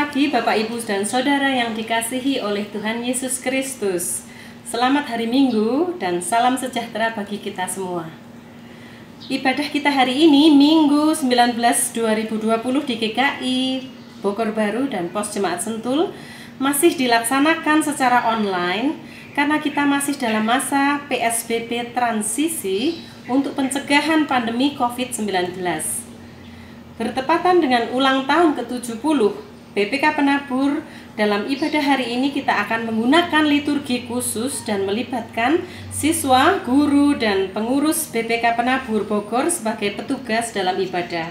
pagi Bapak Ibu dan Saudara yang dikasihi oleh Tuhan Yesus Kristus. Selamat hari Minggu dan salam sejahtera bagi kita semua. Ibadah kita hari ini Minggu 19/2020 di GKI Bogor Baru dan Pos Jemaat Sentul masih dilaksanakan secara online karena kita masih dalam masa PSBB transisi untuk pencegahan pandemi COVID-19. Bertepatan dengan ulang tahun ke-70 BPK Penabur, dalam ibadah hari ini kita akan menggunakan liturgi khusus dan melibatkan siswa, guru, dan pengurus BPK Penabur Bogor sebagai petugas dalam ibadah.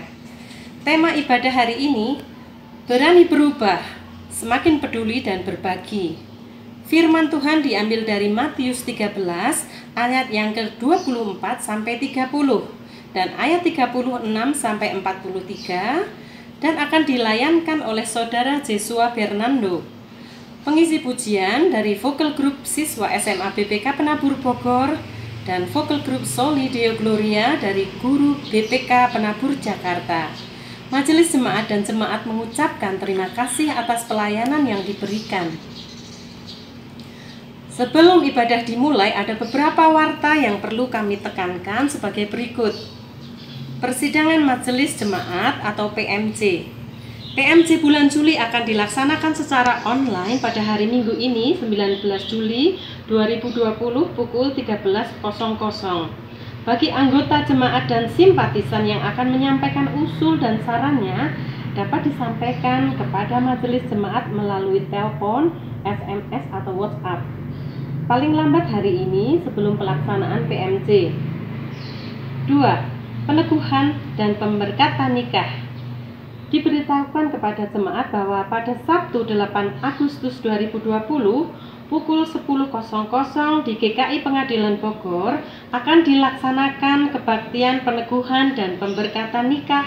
Tema ibadah hari ini, berani berubah, semakin peduli dan berbagi. Firman Tuhan diambil dari Matius 13 ayat yang ke-24 sampai 30 dan ayat 36 sampai 43 dan akan dilayankan oleh Saudara Jesua Bernando. Pengisi pujian dari Vokal Group Siswa SMA BPK Penabur Bogor dan Vokal Group Soli Deo Gloria dari Guru BPK Penabur Jakarta. Majelis jemaat dan jemaat mengucapkan terima kasih atas pelayanan yang diberikan. Sebelum ibadah dimulai, ada beberapa warta yang perlu kami tekankan sebagai berikut. Persidangan Majelis Jemaat atau PMJ. PMJ bulan Juli akan dilaksanakan secara online pada hari Minggu ini 19 Juli 2020 pukul 13.00. Bagi anggota jemaat dan simpatisan yang akan menyampaikan usul dan sarannya dapat disampaikan kepada Majelis Jemaat melalui telepon, SMS atau WhatsApp. Paling lambat hari ini sebelum pelaksanaan PMJ. 2. Peneguhan dan pemberkatan nikah. Diberitahukan kepada jemaat bahwa pada Sabtu 8 Agustus 2020 pukul 10.00 di GKI Pengadilan Bogor akan dilaksanakan kebaktian peneguhan dan pemberkatan nikah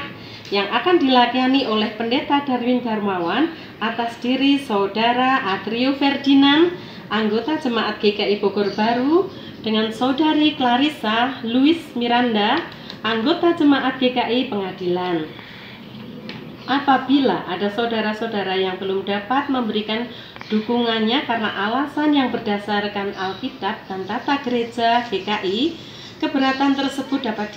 yang akan dilayani oleh Pendeta Darwin Darmawan atas diri Saudara Adrio Ferdinand, anggota jemaat GKI Bogor Baru, dengan Saudari Clarissa Luis Miranda, anggota jemaat GKI Pengadilan. Apabila ada saudara-saudara yang belum dapat memberikan dukungannya karena alasan yang berdasarkan Alkitab dan tata gereja GKI, keberatan tersebut dapat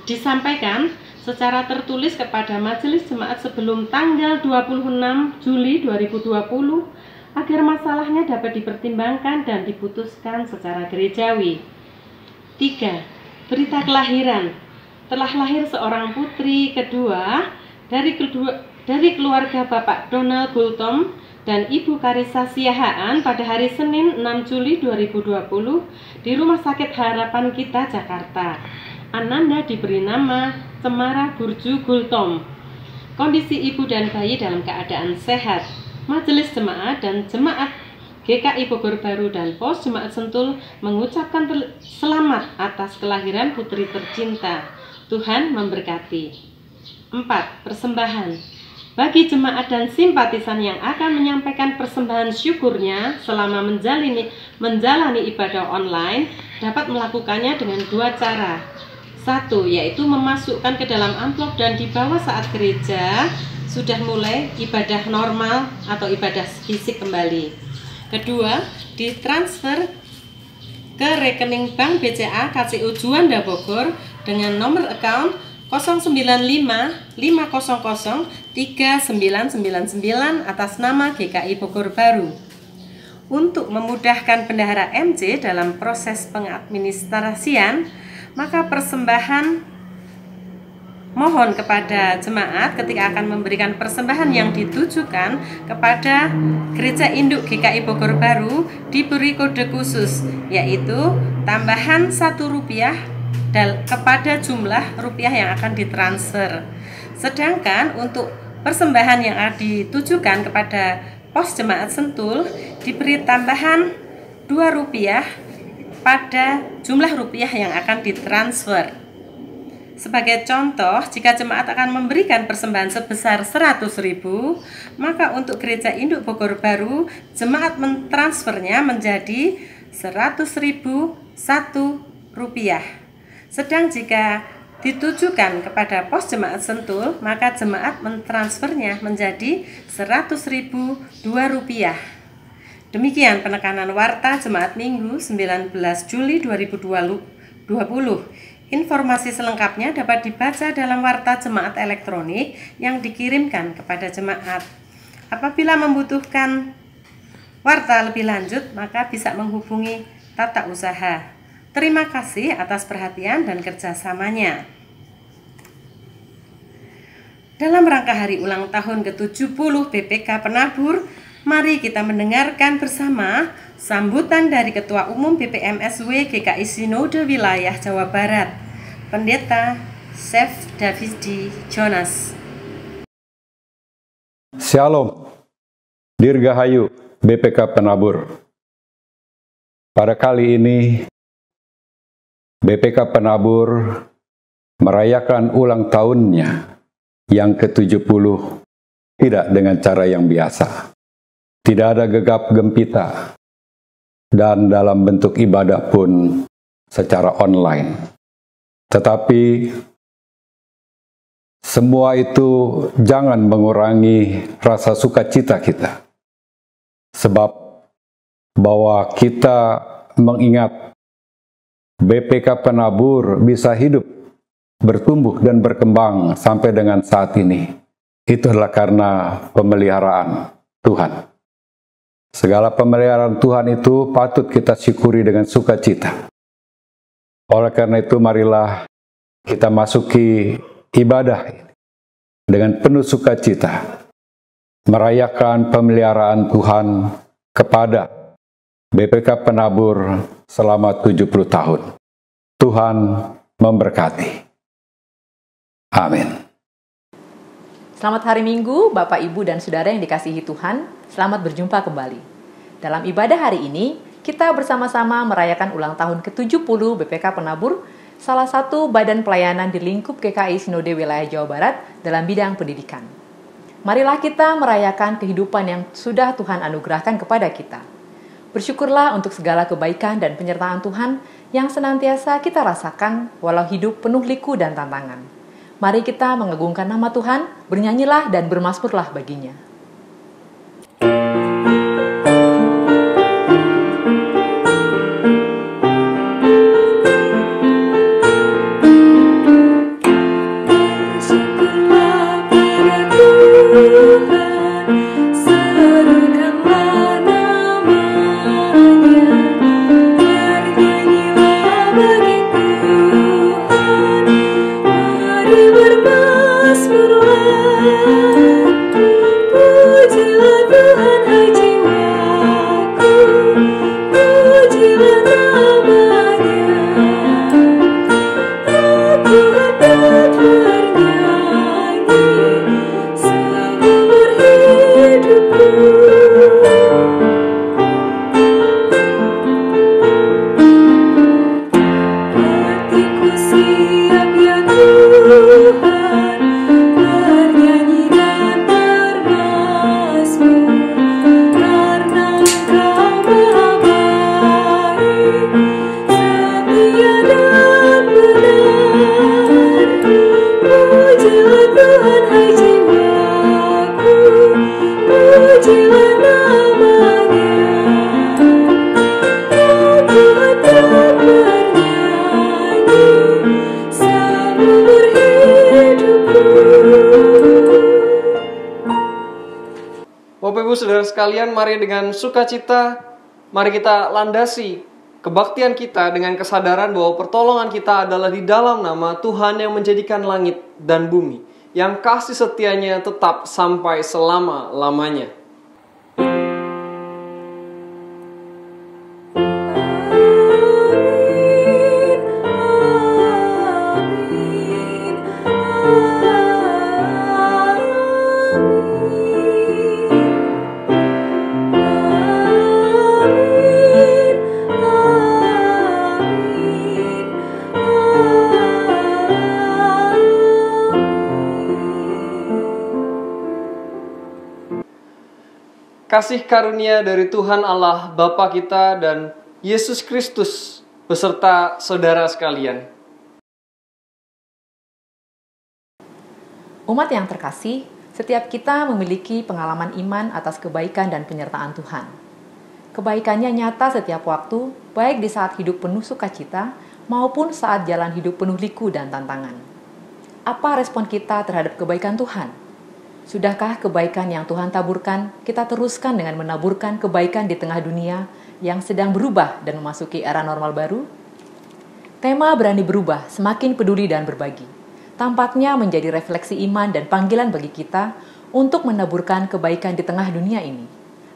disampaikan secara tertulis kepada Majelis Jemaat sebelum tanggal 26 Juli 2020 agar masalahnya dapat dipertimbangkan dan diputuskan secara gerejawi. 3. Berita kelahiran. Telah lahir seorang putri kedua dari keluarga Bapak Donald Gultom dan Ibu Karissa Siahaan pada hari Senin 6 Juli 2020 di Rumah Sakit Harapan Kita Jakarta. Ananda diberi nama Cemara Burju Gultom. Kondisi ibu dan bayi dalam keadaan sehat. Majelis Jemaat dan Jemaat GKI Bogor Baru dan Pos Jemaat Sentul mengucapkan selamat atas kelahiran putri tercinta. Tuhan memberkati. 4. Persembahan. Bagi jemaat dan simpatisan yang akan menyampaikan persembahan syukurnya selama menjalani ibadah online dapat melakukannya dengan dua cara. 1. Yaitu memasukkan ke dalam amplop dan dibawa saat gereja sudah mulai ibadah normal atau ibadah fisik kembali. Kedua, ditransfer ke rekening Bank BCA KCU Juanda Bogor dengan nomor account 095003999 atas nama GKI Bogor Baru. Untuk memudahkan bendahara MC dalam proses pengadministrasian, maka persembahan mohon kepada jemaat ketika akan memberikan persembahan yang ditujukan kepada Gereja Induk GKI Bogor Baru diberi kode khusus, yaitu tambahan Rp1 kepada jumlah rupiah yang akan ditransfer. Sedangkan untuk persembahan yang ditujukan kepada Pos Jemaat Sentul diberi tambahan Rp2 pada jumlah rupiah yang akan ditransfer. Sebagai contoh, jika jemaat akan memberikan persembahan sebesar 100.000, maka untuk Gereja Induk Bogor Baru, jemaat mentransfernya menjadi Rp100.001. Sedang jika ditujukan kepada pos jemaat Sentul, maka jemaat mentransfernya menjadi Rp100.002. Demikian penekanan warta Jemaat Minggu 19 Juli 2020. Informasi selengkapnya dapat dibaca dalam warta jemaat elektronik yang dikirimkan kepada jemaat. Apabila membutuhkan warta lebih lanjut, maka bisa menghubungi Tata Usaha. Terima kasih atas perhatian dan kerjasamanya. Dalam rangka hari ulang tahun ke-70 BPK Penabur, mari kita mendengarkan bersama sambutan dari Ketua Umum BPMSW GKI Sinode Wilayah Jawa Barat, Pendeta Chef Davidi Jonas. Shalom, Dirgahayu BPK Penabur. Pada kali ini, BPK Penabur merayakan ulang tahunnya yang ke-70 tidak dengan cara yang biasa. Tidak ada gegap gempita dan dalam bentuk ibadah pun secara online. Tetapi semua itu jangan mengurangi rasa sukacita kita. Sebab bahwa kita mengingat BPK Penabur bisa hidup, bertumbuh dan berkembang sampai dengan saat ini. Itu adalah karena pemeliharaan Tuhan. Segala pemeliharaan Tuhan itu patut kita syukuri dengan sukacita. Oleh karena itu, marilah kita masuki ibadah ini dengan penuh sukacita, merayakan pemeliharaan Tuhan kepada BPK Penabur selama 70 tahun. Tuhan memberkati. Amin. Selamat hari Minggu, Bapak, Ibu, dan Saudara yang dikasihi Tuhan. Selamat berjumpa kembali. Dalam ibadah hari ini, kita bersama-sama merayakan ulang tahun ke-70 BPK Penabur, salah satu badan pelayanan di lingkup GKI Sinode Wilayah Jawa Barat dalam bidang pendidikan. Marilah kita merayakan kehidupan yang sudah Tuhan anugerahkan kepada kita. Bersyukurlah untuk segala kebaikan dan penyertaan Tuhan yang senantiasa kita rasakan walau hidup penuh liku dan tantangan. Mari kita mengagungkan nama Tuhan, bernyanyilah dan bermazmurlah baginya. Bapak Ibu Saudara sekalian, mari dengan sukacita, mari kita landasi kebaktian kita dengan kesadaran bahwa pertolongan kita adalah di dalam nama Tuhan yang menjadikan langit dan bumi, yang kasih setianya tetap sampai selama-lamanya. Kasih karunia dari Tuhan Allah Bapa kita dan Yesus Kristus beserta saudara sekalian Umat yang terkasih, setiap kita memiliki pengalaman iman atas kebaikan dan penyertaan Tuhan. Kebaikannya nyata setiap waktu, baik di saat hidup penuh sukacita maupun saat jalan hidup penuh liku dan tantangan. Apa respon kita terhadap kebaikan Tuhan? Sudahkah kebaikan yang Tuhan taburkan kita teruskan dengan menaburkan kebaikan di tengah dunia yang sedang berubah dan memasuki era normal baru? Tema berani berubah, semakin peduli dan berbagi, tampaknya menjadi refleksi iman dan panggilan bagi kita untuk menaburkan kebaikan di tengah dunia ini,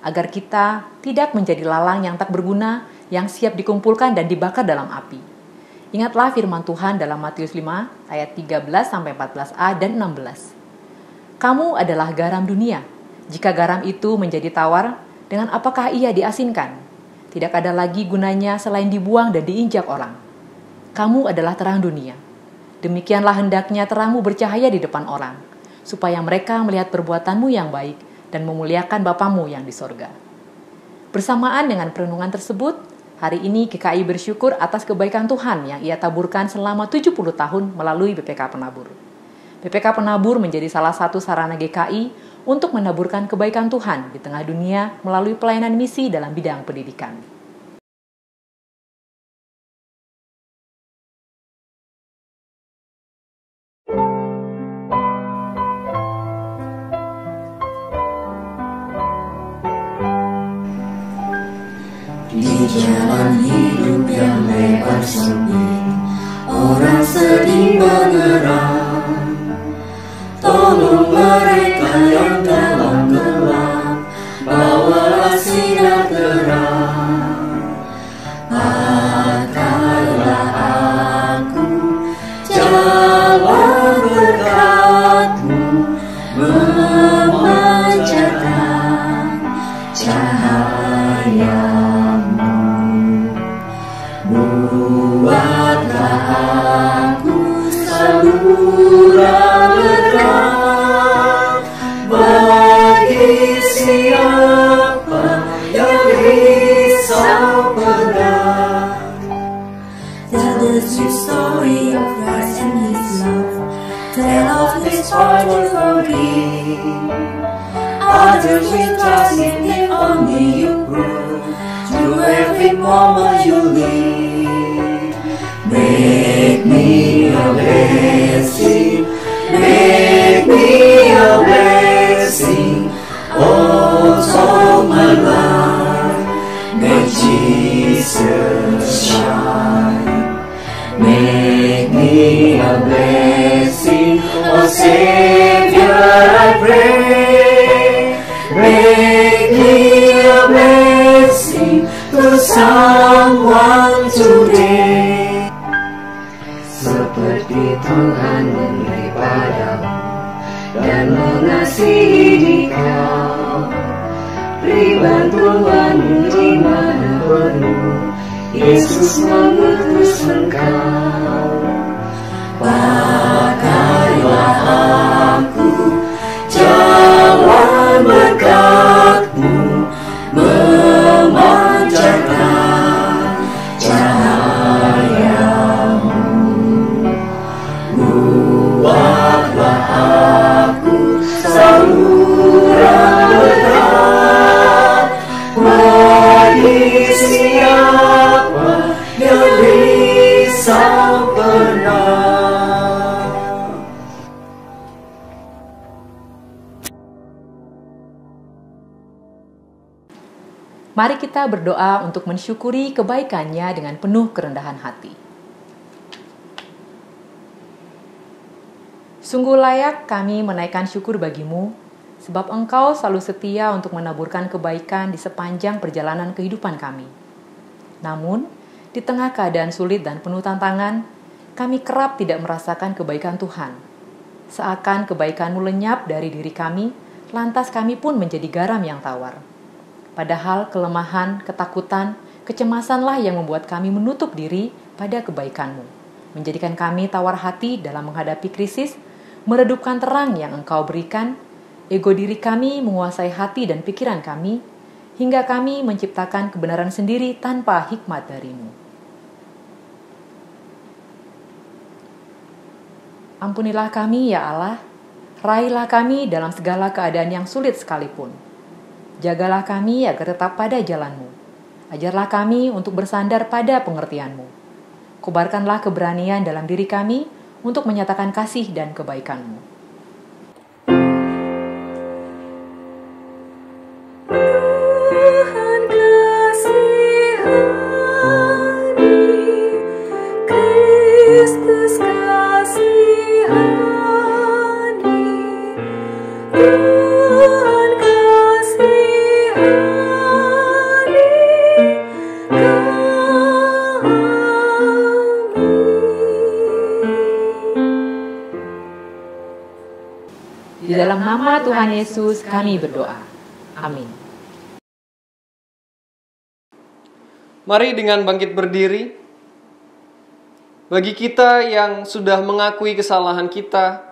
agar kita tidak menjadi lalang yang tak berguna, yang siap dikumpulkan dan dibakar dalam api. Ingatlah firman Tuhan dalam Matius 5 ayat 13-14a dan 16. Kamu adalah garam dunia. Jika garam itu menjadi tawar, dengan apakah ia diasinkan? Tidak ada lagi gunanya selain dibuang dan diinjak orang. Kamu adalah terang dunia. Demikianlah hendaknya terangmu bercahaya di depan orang, supaya mereka melihat perbuatanmu yang baik dan memuliakan Bapamu yang di sorga. Bersamaan dengan perenungan tersebut, hari ini GKI bersyukur atas kebaikan Tuhan yang Ia taburkan selama 70 tahun melalui BPK Penabur. BPK Penabur menjadi salah satu sarana GKI untuk menaburkan kebaikan Tuhan di tengah dunia melalui pelayanan misi dalam bidang pendidikan. Di jalan hidup yang lebar sempit, orang sedih mengerang. Tolong mereka yang dalam gelap, bawalah sinar terang. Pakarlah aku jalan berkat-Mu, memancarkan cahaya-Mu. Buatlah aku saluran berkat bagi siapa yang risau berat. Tell the sweet story of Christ and His love. Tell of His wonderful gift. Others will trust in Him, only you grow through every moment you live. Make me a blessing, make me a blessing, all my life. Make Jesus shine. Make me a blessing, oh Savior, I pray. Make me a blessing to someone today. Seperti Tuhan memberi padamu dan mengasihi Kau, beri bantuanmu di mana perlu, Yesus mengutus Engkau. Pakailah aku jalan berkat-Mu, memancarkan cahaya-Mu. Buatlah aku saluran berkat bagi siapa yang risau benar. Mari kita berdoa untuk mensyukuri kebaikannya dengan penuh kerendahan hati. Sungguh layak kami menaikkan syukur bagi-Mu, sebab Engkau selalu setia untuk menaburkan kebaikan di sepanjang perjalanan kehidupan kami. Namun, di tengah keadaan sulit dan penuh tantangan, kami kerap tidak merasakan kebaikan Tuhan. Seakan kebaikan-Mu lenyap dari diri kami, lantas kami pun menjadi garam yang tawar. Padahal kelemahan, ketakutan, kecemasanlah yang membuat kami menutup diri pada kebaikan-Mu, menjadikan kami tawar hati dalam menghadapi krisis, meredupkan terang yang Engkau berikan. Ego diri kami menguasai hati dan pikiran kami, hingga kami menciptakan kebenaran sendiri tanpa hikmat dari-Mu. Ampunilah kami, ya Allah. Raihlah kami dalam segala keadaan yang sulit sekalipun. Jagalah kami agar tetap pada jalan-Mu. Ajarlah kami untuk bersandar pada pengertian-Mu. Kobarkanlah keberanian dalam diri kami untuk menyatakan kasih dan kebaikan-Mu. Tuhan kasihani, Kristus kasihani, Tuhan kasihani kami. Di dalam nama Tuhan Yesus kami berdoa. Amin. Mari dengan bangkit berdiri. Bagi kita yang sudah mengakui kesalahan kita,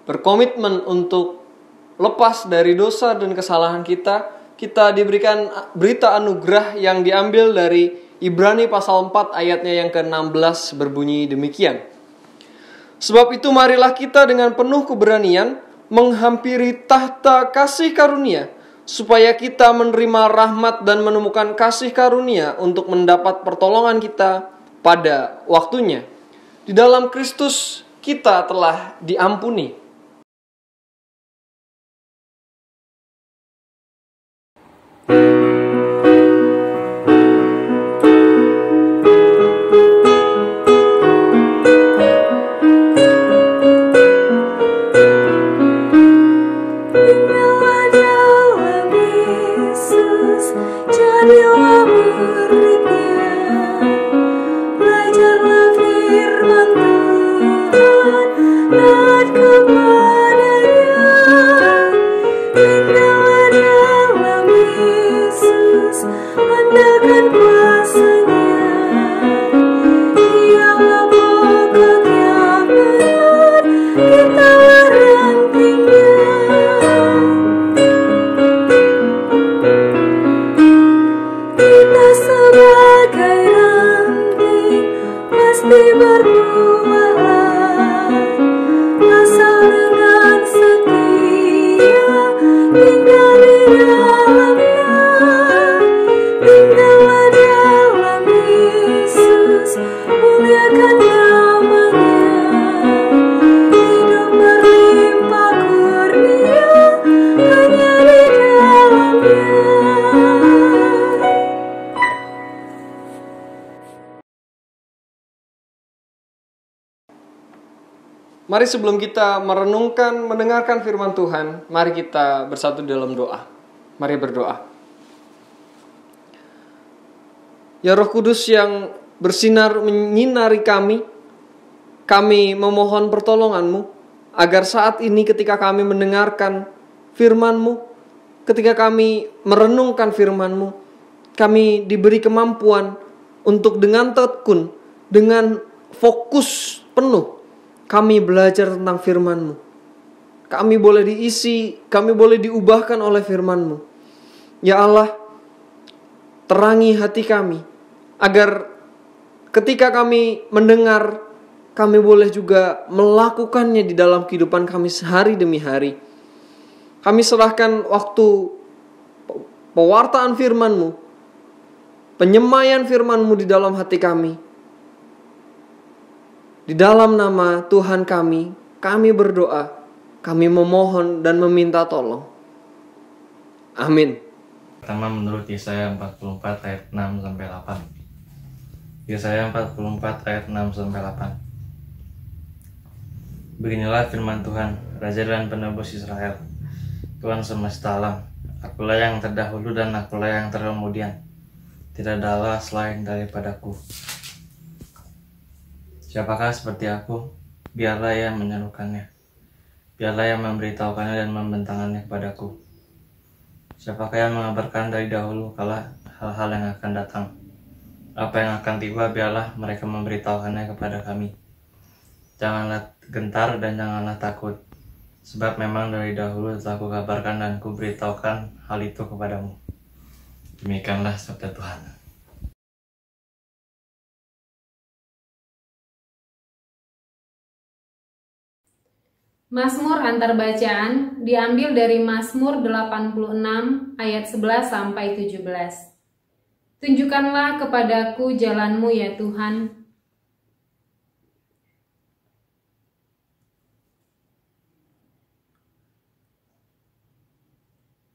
berkomitmen untuk lepas dari dosa dan kesalahan kita diberikan berita anugerah yang diambil dari Ibrani pasal 4 ayatnya yang ke-16 berbunyi demikian. Sebab itu marilah kita dengan penuh keberanian menghampiri tahta kasih karunia, supaya kita menerima rahmat dan menemukan kasih karunia untuk mendapat pertolongan kita pada waktunya. Di dalam Kristus kita telah diampuni. Tinggallah dalam Yesus, jadilah murid-Nya. Belajarlah firman Tuhan dan kepada-Nya. Tinggallah dalam Yesus, andalkan kuasa-Nya. Dialah pokok yang benar, kitalah rantingnya. Kita sebagai ranting pasti berbuah, asal dengan setia tinggal di dalamnya. Tinggallah dalam Yesus, muliakan nama-Nya. Hidup berlimpah kurnia hanya di dalamnya. Mari sebelum kita mendengarkan firman Tuhan, mari kita bersatu dalam doa. Mari berdoa. Ya Roh Kudus yang bersinar menyinari kami memohon pertolongan-Mu, agar saat ini ketika kami mendengarkan firman-Mu, ketika kami merenungkan firman-Mu, kami diberi kemampuan untuk dengan tekun, dengan fokus penuh, kami belajar tentang firman-Mu. Kami boleh diisi, kami boleh diubahkan oleh firman-Mu. Ya Allah, terangi hati kami, agar ketika kami mendengar, kami boleh juga melakukannya di dalam kehidupan kami sehari demi hari. Kami serahkan waktu pewartaan firman-Mu, penyemaian firman-Mu di dalam hati kami. Di dalam nama Tuhan kami berdoa, kami memohon dan meminta tolong. Amin. Pertama menurut Yesaya 44 ayat 6 sampai 8. Yesaya 44 ayat 6 sampai 8. Beginilah firman Tuhan, Raja dan Penebus Israel, Tuhan semesta alam. Akulah yang terdahulu dan akulah yang terkemudian. Tidak ada Allah selain daripadaku. Siapakah seperti aku? Biarlah yang menyerukannya. Biarlah yang memberitahukannya dan membentangkannya kepadaku. Siapakah yang mengabarkan dari dahulu kala hal-hal yang akan datang? Apa yang akan tiba, biarlah mereka memberitahukannya kepada kami. Janganlah gentar dan janganlah takut, sebab memang dari dahulu telah kukabarkan dan kuberitahukan hal itu kepadamu. Demikianlah sabda Tuhan. Mazmur antar bacaan diambil dari Mazmur 86 ayat 11 sampai 17. Tunjukkanlah kepadaku jalan-Mu ya Tuhan.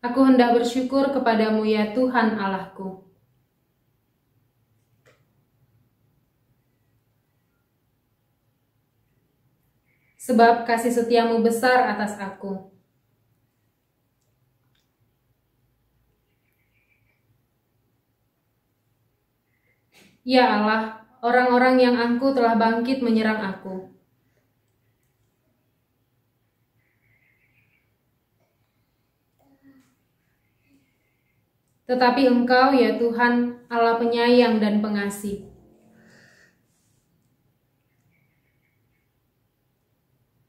Aku hendak bersyukur kepadamu ya Tuhan Allahku. Sebab kasih setiamu besar atas aku. Ya Allah, orang-orang yang angkuh telah bangkit menyerang aku. Tetapi Engkau ya Tuhan, Allah penyayang dan pengasih.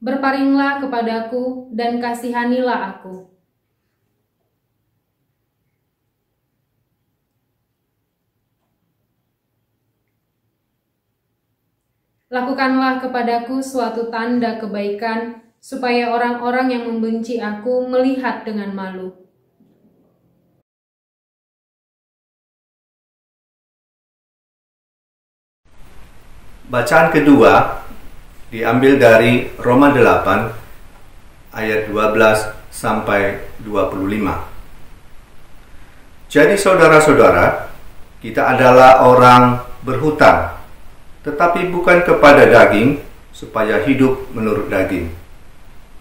Berpalinglah kepadaku dan kasihanilah aku. Lakukanlah kepadaku suatu tanda kebaikan, supaya orang-orang yang membenci aku melihat dengan malu. Bacaan kedua diambil dari Roma 8 ayat 12 sampai 25. Jadi saudara-saudara, kita adalah orang berhutang, tetapi bukan kepada daging, supaya hidup menurut daging.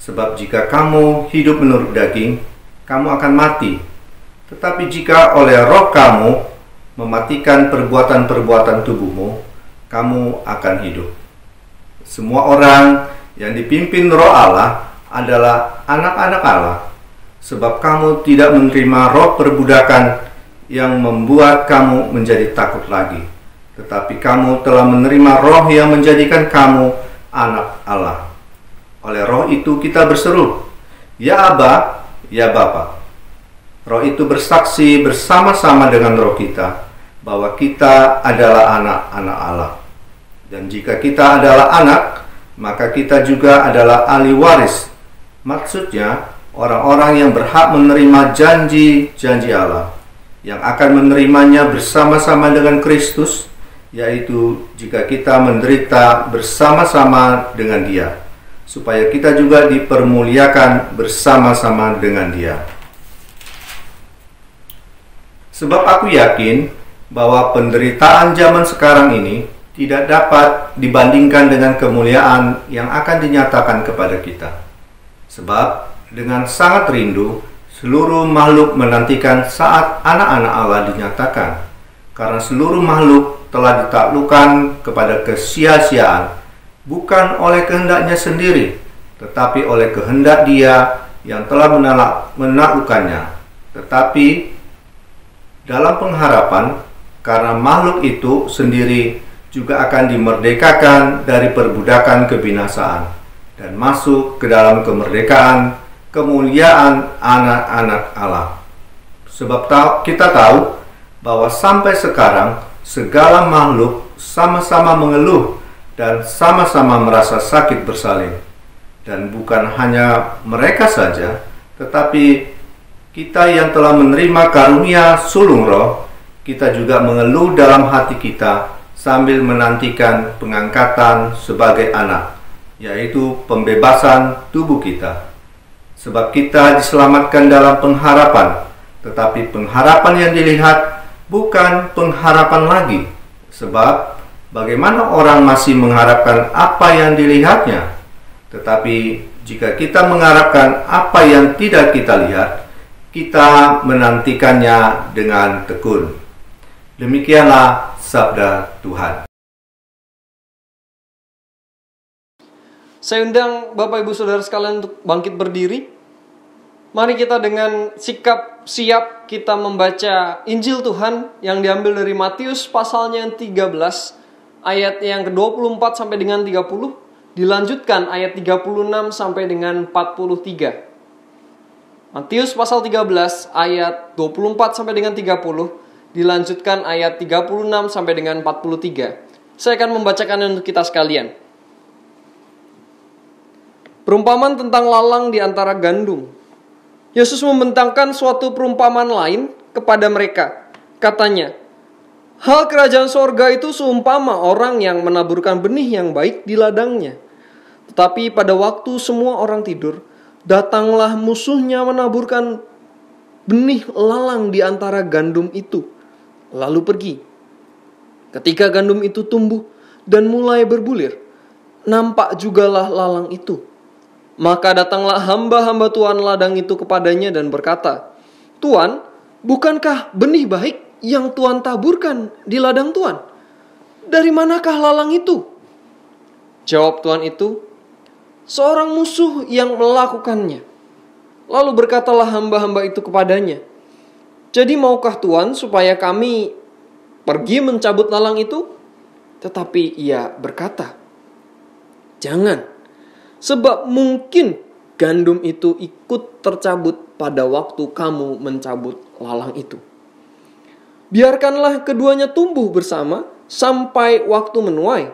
Sebab jika kamu hidup menurut daging, kamu akan mati. Tetapi jika oleh roh kamu mematikan perbuatan-perbuatan tubuhmu, kamu akan hidup. Semua orang yang dipimpin roh Allah adalah anak-anak Allah. Sebab kamu tidak menerima roh perbudakan yang membuat kamu menjadi takut lagi. Tetapi kamu telah menerima roh yang menjadikan kamu anak Allah. Oleh roh itu kita berseru, Ya Aba, Ya Bapa. Roh itu bersaksi bersama-sama dengan roh kita bahwa kita adalah anak-anak Allah. Dan jika kita adalah anak, maka kita juga adalah ahli waris. Maksudnya, orang-orang yang berhak menerima janji-janji Allah, yang akan menerimanya bersama-sama dengan Kristus, yaitu jika kita menderita bersama-sama dengan Dia, supaya kita juga dipermuliakan bersama-sama dengan Dia. Sebab aku yakin bahwa penderitaan zaman sekarang ini tidak dapat dibandingkan dengan kemuliaan yang akan dinyatakan kepada kita. Sebab dengan sangat rindu, seluruh makhluk menantikan saat anak-anak Allah dinyatakan. Karena seluruh makhluk telah ditaklukkan kepada kesia-siaan, bukan oleh kehendaknya sendiri, tetapi oleh kehendak Dia yang telah menaklukkannya. Tetapi dalam pengharapan, karena makhluk itu sendiri juga akan dimerdekakan dari perbudakan kebinasaan dan masuk ke dalam kemerdekaan kemuliaan anak-anak Allah. Sebab kita tahu bahwa sampai sekarang segala makhluk sama-sama mengeluh dan sama-sama merasa sakit bersalin. Dan bukan hanya mereka saja, tetapi kita yang telah menerima karunia sulung roh, kita juga mengeluh dalam hati kita sambil menantikan pengangkatan sebagai anak, yaitu pembebasan tubuh kita. Sebab kita diselamatkan dalam pengharapan, tetapi pengharapan yang dilihat bukan pengharapan lagi. Sebab bagaimana orang masih mengharapkan apa yang dilihatnya? Tetapi jika kita mengharapkan apa yang tidak kita lihat, kita menantikannya dengan tekun. Demikianlah sabda Tuhan. Saya undang Bapak Ibu Saudara sekalian untuk bangkit berdiri. Mari kita dengan sikap siap kita membaca Injil Tuhan yang diambil dari Matius pasalnya yang 13 ayat yang ke-24 sampai dengan 30, dilanjutkan ayat 36 sampai dengan 43. Matius pasal 13 ayat 24 sampai dengan 30, dilanjutkan ayat 36 sampai dengan 43. Saya akan membacakan untuk kita sekalian. Perumpamaan tentang lalang di antara gandum. Yesus membentangkan suatu perumpamaan lain kepada mereka. Katanya, hal kerajaan sorga itu seumpama orang yang menaburkan benih yang baik di ladangnya. Tetapi pada waktu semua orang tidur, datanglah musuhnya menaburkan benih lalang di antara gandum itu, lalu pergi. Ketika gandum itu tumbuh dan mulai berbulir, nampak jugalah lalang itu. Maka datanglah hamba-hamba Tuhan ladang itu kepadanya dan berkata, Tuan, bukankah benih baik yang Tuan taburkan di ladang Tuan? Dari manakah lalang itu? Jawab Tuan itu, seorang musuh yang melakukannya. Lalu berkatalah hamba-hamba itu kepadanya, jadi maukah Tuan supaya kami pergi mencabut lalang itu? Tetapi ia berkata, jangan, sebab mungkin gandum itu ikut tercabut pada waktu kamu mencabut lalang itu. Biarkanlah keduanya tumbuh bersama sampai waktu menuai.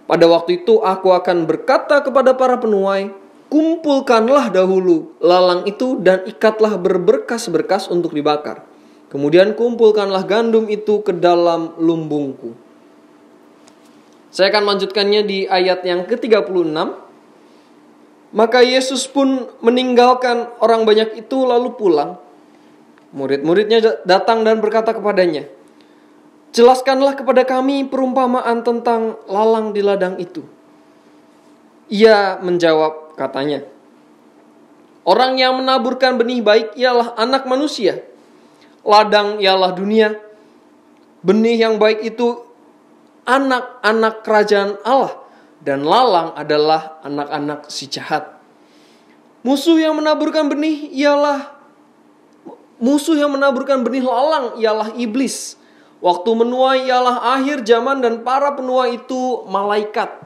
Pada waktu itu aku akan berkata kepada para penuai, kumpulkanlah dahulu lalang itu dan ikatlah berberkas-berkas untuk dibakar. Kemudian kumpulkanlah gandum itu ke dalam lumbungku. Saya akan melanjutkannya di ayat yang ke-36. Maka Yesus pun meninggalkan orang banyak itu lalu pulang. Murid-muridnya datang dan berkata kepadanya, jelaskanlah kepada kami perumpamaan tentang lalang di ladang itu. Ia menjawab, katanya, orang yang menaburkan benih baik ialah anak manusia. Ladang ialah dunia. Benih yang baik itu anak-anak kerajaan Allah. Dan lalang adalah anak-anak si jahat. Musuh yang menaburkan benih lalang ialah iblis. Waktu menuai ialah akhir zaman dan para penuai itu malaikat.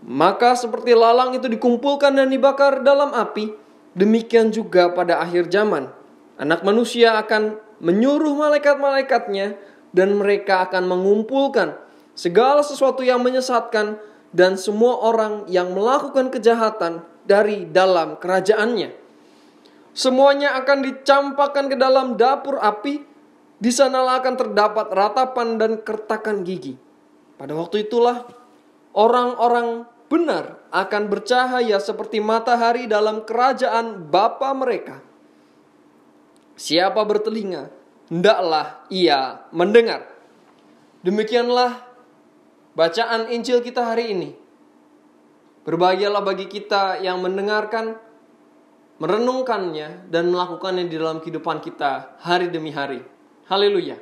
Maka seperti lalang itu dikumpulkan dan dibakar dalam api, demikian juga pada akhir zaman. Anak manusia akan menyuruh malaikat-malaikatnya dan mereka akan mengumpulkan segala sesuatu yang menyesatkan dan semua orang yang melakukan kejahatan dari dalam kerajaannya. Semuanya akan dicampakkan ke dalam dapur api. Di sanalah akan terdapat ratapan dan kertakan gigi. Pada waktu itulah orang-orang benar akan bercahaya seperti matahari dalam kerajaan Bapa mereka. Siapa bertelinga, hendaklah ia mendengar. Demikianlah bacaan Injil kita hari ini. Berbahagialah bagi kita yang mendengarkan, merenungkannya, dan melakukannya di dalam kehidupan kita hari demi hari. Haleluya.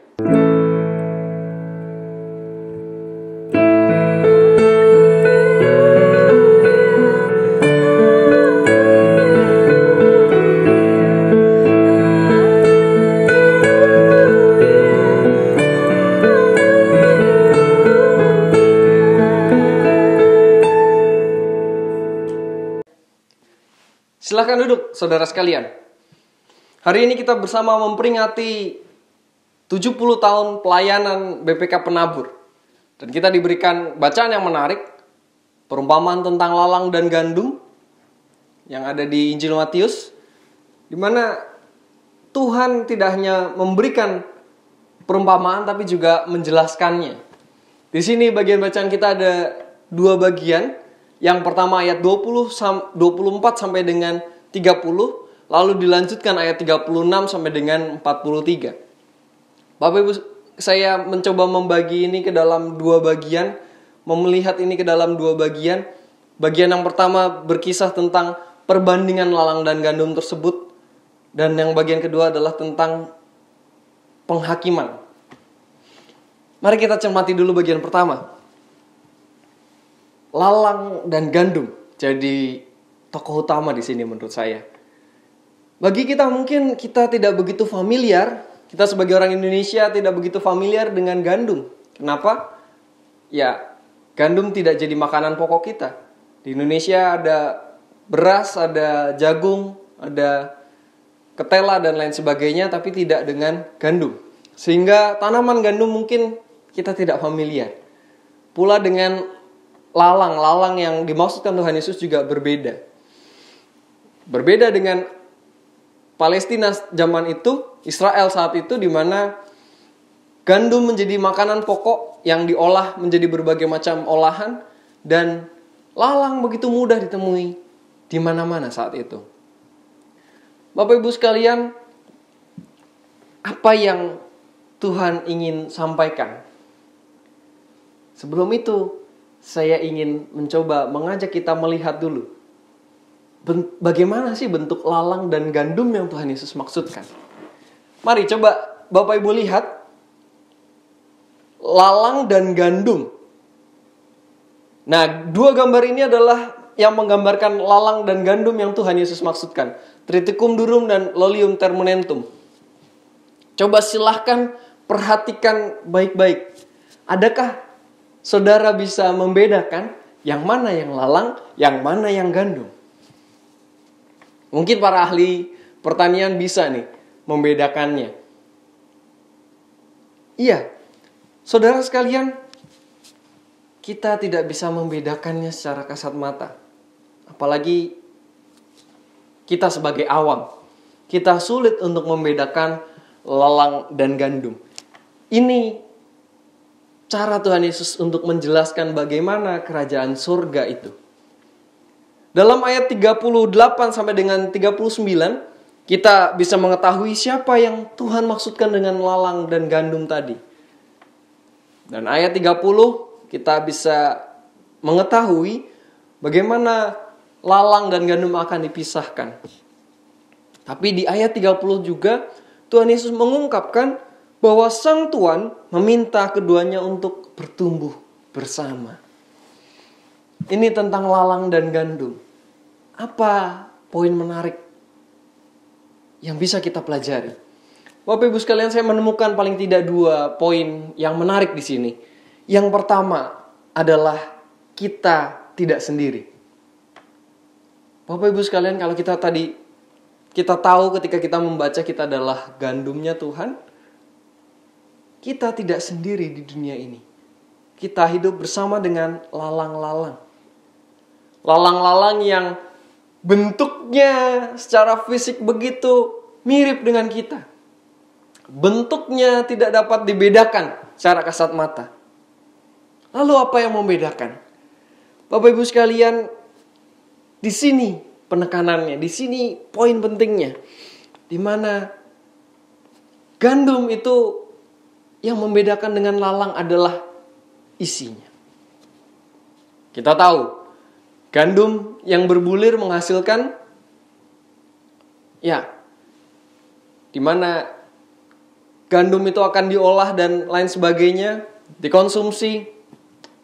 Silakan duduk, saudara sekalian. Hari ini kita bersama memperingati 70 tahun pelayanan BPK Penabur. Dan kita diberikan bacaan yang menarik, perumpamaan tentang lalang dan gandum yang ada di Injil Matius, di mana Tuhan tidak hanya memberikan perumpamaan tapi juga menjelaskannya. Di sini bagian bacaan kita ada dua bagian. Yang pertama ayat 24 sampai dengan 30, lalu dilanjutkan ayat 36 sampai dengan 43. Bapak Ibu, saya mencoba membagi ini ke dalam dua bagian, melihat ini ke dalam dua bagian. Bagian yang pertama berkisah tentang perbandingan lalang dan gandum tersebut, dan yang bagian kedua adalah tentang penghakiman. Mari kita cermati dulu bagian pertama. Lalang dan gandum jadi tokoh utama di sini menurut saya. Bagi kita mungkin kita tidak begitu familiar. Kita sebagai orang Indonesia tidak begitu familiar dengan gandum. Kenapa? Ya, gandum tidak jadi makanan pokok kita. Di Indonesia ada beras, ada jagung, ada ketela dan lain sebagainya, tapi tidak dengan gandum. Sehingga tanaman gandum mungkin kita tidak familiar. Pula dengan lalang yang dimaksudkan Tuhan Yesus juga berbeda. Berbeda dengan Palestina zaman itu, Israel saat itu, di mana gandum menjadi makanan pokok yang diolah menjadi berbagai macam olahan, dan lalang begitu mudah ditemui di mana-mana saat itu. Bapak Ibu sekalian, apa yang Tuhan ingin sampaikan? Sebelum itu, saya ingin mencoba mengajak kita melihat dulu bagaimana sih bentuk lalang dan gandum yang Tuhan Yesus maksudkan. Mari coba Bapak Ibu lihat lalang dan gandum. Nah, dua gambar ini adalah yang menggambarkan lalang dan gandum yang Tuhan Yesus maksudkan. Triticum durum dan Lolium termenentum. Coba silahkan perhatikan baik-baik. Adakah saudara bisa membedakan yang mana yang lalang, yang mana yang gandum? Mungkin para ahli pertanian bisa nih membedakannya. Iya, saudara sekalian, kita tidak bisa membedakannya secara kasat mata. Apalagi kita sebagai awam. Kita sulit untuk membedakan lalang dan gandum. Ini cara Tuhan Yesus untuk menjelaskan bagaimana kerajaan surga itu. Dalam ayat 38 sampai dengan 39, kita bisa mengetahui siapa yang Tuhan maksudkan dengan lalang dan gandum tadi. Dan ayat 30 kita bisa mengetahui bagaimana lalang dan gandum akan dipisahkan. Tapi di ayat 30 juga Tuhan Yesus mengungkapkan bahwa Sang Tuhan meminta keduanya untuk bertumbuh bersama. Ini tentang lalang dan gandum. Apa poin menarik yang bisa kita pelajari? Bapak Ibu sekalian, saya menemukan paling tidak 2 poin yang menarik di sini. Yang pertama adalah kita tidak sendiri. Bapak Ibu sekalian, kalau kita tahu ketika kita membaca kita adalah gandumnya Tuhan, kita tidak sendiri di dunia ini. Kita hidup bersama dengan lalang-lalang. Lalang-lalang yang bentuknya secara fisik begitu mirip dengan kita. Bentuknya tidak dapat dibedakan secara kasat mata. Lalu apa yang membedakan? Bapak Ibu sekalian, di sini penekanannya, di sini poin pentingnya. Di mana gandum itu yang membedakan dengan lalang adalah isinya. Kita tahu, gandum yang berbulir menghasilkan di mana gandum itu akan diolah dan lain sebagainya, dikonsumsi.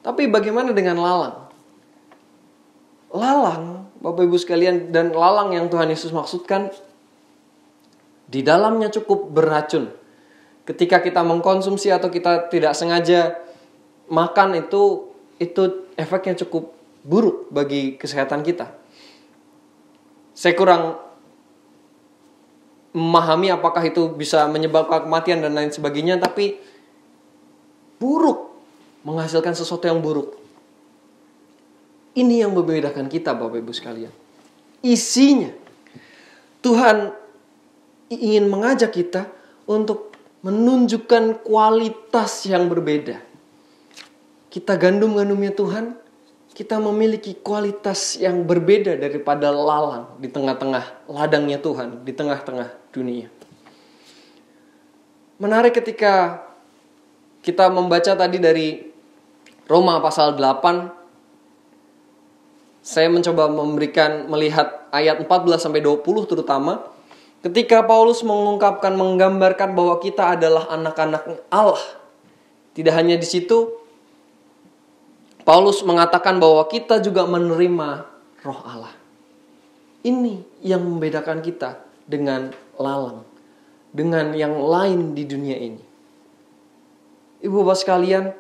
Tapi bagaimana dengan lalang? Lalang, Bapak Ibu sekalian, dan lalang yang Tuhan Yesus maksudkan, di dalamnya cukup beracun. Ketika kita mengkonsumsi atau kita tidak sengaja makan, itu efeknya cukup buruk bagi kesehatan kita. Saya kurang memahami apakah itu bisa menyebabkan kematian dan lain sebagainya, tapi buruk, menghasilkan sesuatu yang buruk. Ini yang membedakan kita, Bapak Ibu sekalian. Isinya. Tuhan ingin mengajak kita untuk menunjukkan kualitas yang berbeda. Kita gandum-gandumnya Tuhan, kita memiliki kualitas yang berbeda daripada lalang di tengah-tengah ladangnya Tuhan, di tengah-tengah dunia. Menarik ketika kita membaca tadi dari Roma pasal 8, saya mencoba melihat ayat 14-20 terutama. Ketika Paulus menggambarkan bahwa kita adalah anak-anak Allah. Tidak hanya di situ, Paulus mengatakan bahwa kita juga menerima Roh Allah. Ini yang membedakan kita dengan lalang, dengan yang lain di dunia ini. Ibu bapak sekalian,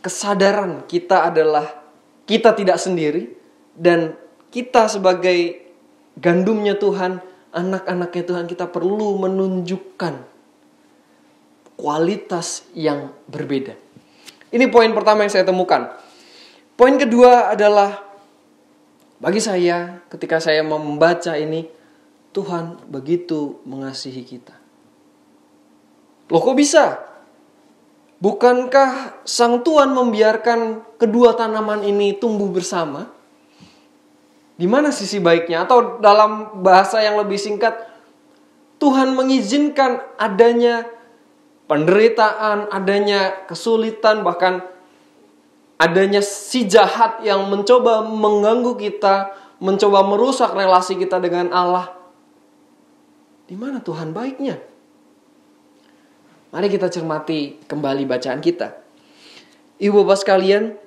kesadaran kita adalah kita tidak sendiri, dan kita sebagai gandumnya Tuhan, anak-anaknya Tuhan, kita perlu menunjukkan kualitas yang berbeda. Ini poin pertama yang saya temukan. Poin kedua adalah, bagi saya ketika saya membaca ini, Tuhan begitu mengasihi kita. Loh kok bisa? Bukankah Sang Tuhan membiarkan kedua tanaman ini tumbuh bersama? Di mana sisi baiknya? Atau dalam bahasa yang lebih singkat, Tuhan mengizinkan adanya penderitaan, adanya kesulitan, bahkan adanya si jahat yang mencoba mengganggu kita, mencoba merusak relasi kita dengan Allah. Di mana Tuhan baiknya? Mari kita cermati kembali bacaan kita. Ibu bapak sekalian,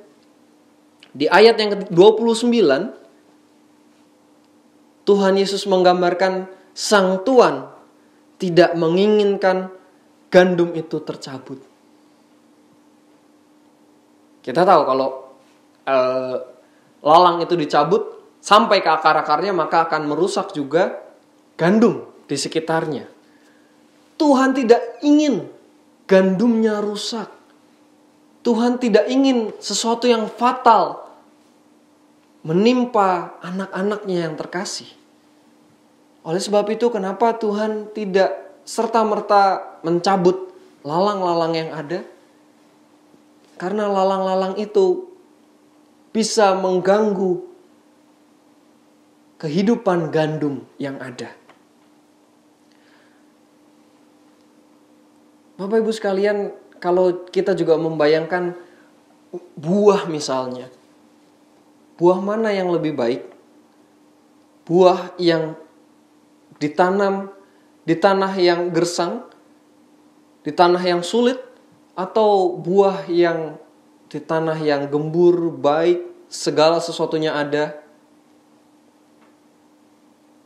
di ayat yang ke-29, Tuhan Yesus menggambarkan Sang Tuhan tidak menginginkan gandum itu tercabut. Kita tahu kalau lalang itu dicabut sampai ke akar-akarnya, maka akan merusak juga gandum di sekitarnya. Tuhan tidak ingin gandumnya rusak. Tuhan tidak ingin sesuatu yang fatal menimpa anak-anaknya yang terkasih. Oleh sebab itu, kenapa Tuhan tidak serta-merta mencabut lalang-lalang yang ada? Karena lalang-lalang itu bisa mengganggu kehidupan gandum yang ada. Bapak Ibu sekalian, kalau kita juga membayangkan buah misalnya. Buah mana yang lebih baik? Buah yang ditanam di tanah yang gersang, di tanah yang sulit, atau buah yang di tanah yang gembur, baik, segala sesuatunya ada?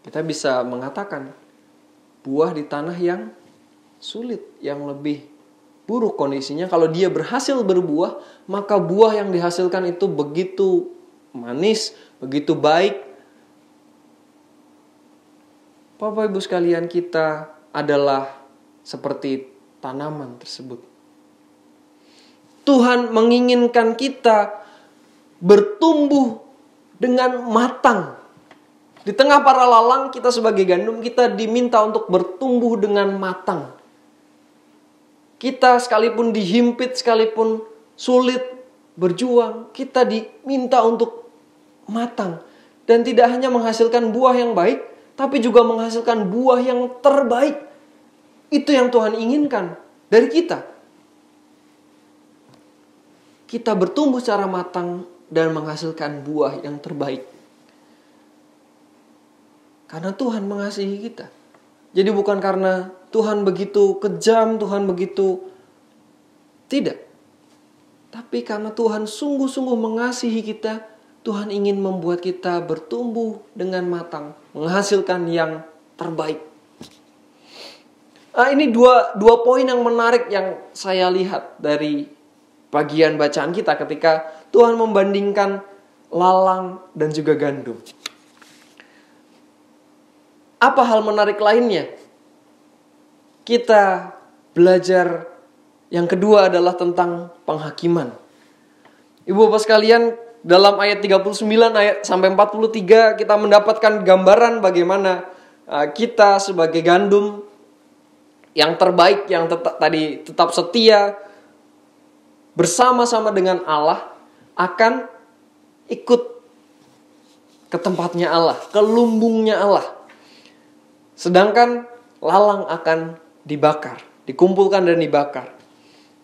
Kita bisa mengatakan buah di tanah yang sulit, yang lebih buruk kondisinya. Kalau dia berhasil berbuah, maka buah yang dihasilkan itu begitu manis, begitu baik. Bapak Ibu sekalian, kita adalah seperti tanaman tersebut. Tuhan menginginkan kita bertumbuh dengan matang. Di tengah para lalang, kita sebagai gandum, kita diminta untuk bertumbuh dengan matang. Kita sekalipun dihimpit, sekalipun sulit berjuang, kita diminta untuk matang. Dan tidak hanya menghasilkan buah yang baik, tapi juga menghasilkan buah yang terbaik. Itu yang Tuhan inginkan dari kita. Kita bertumbuh secara matang dan menghasilkan buah yang terbaik. Karena Tuhan mengasihi kita. Jadi bukan karena Tuhan begitu kejam, Tuhan begitu... Tidak. Tapi karena Tuhan sungguh-sungguh mengasihi kita, Tuhan ingin membuat kita bertumbuh dengan matang, menghasilkan yang terbaik. Ini dua poin yang menarik yang saya lihat dari bagian bacaan kita ketika Tuhan membandingkan lalang dan juga gandum. Apa hal menarik lainnya? Kita belajar yang kedua adalah tentang penghakiman. Ibu bapak sekalian, dalam ayat 39 ayat sampai 43 kita mendapatkan gambaran bagaimana kita sebagai gandum yang terbaik, yang tetap setia bersama-sama dengan Allah akan ikut ke tempatnya Allah, ke lumbungnya Allah. Sedangkan lalang akan dibakar, dikumpulkan dan dibakar.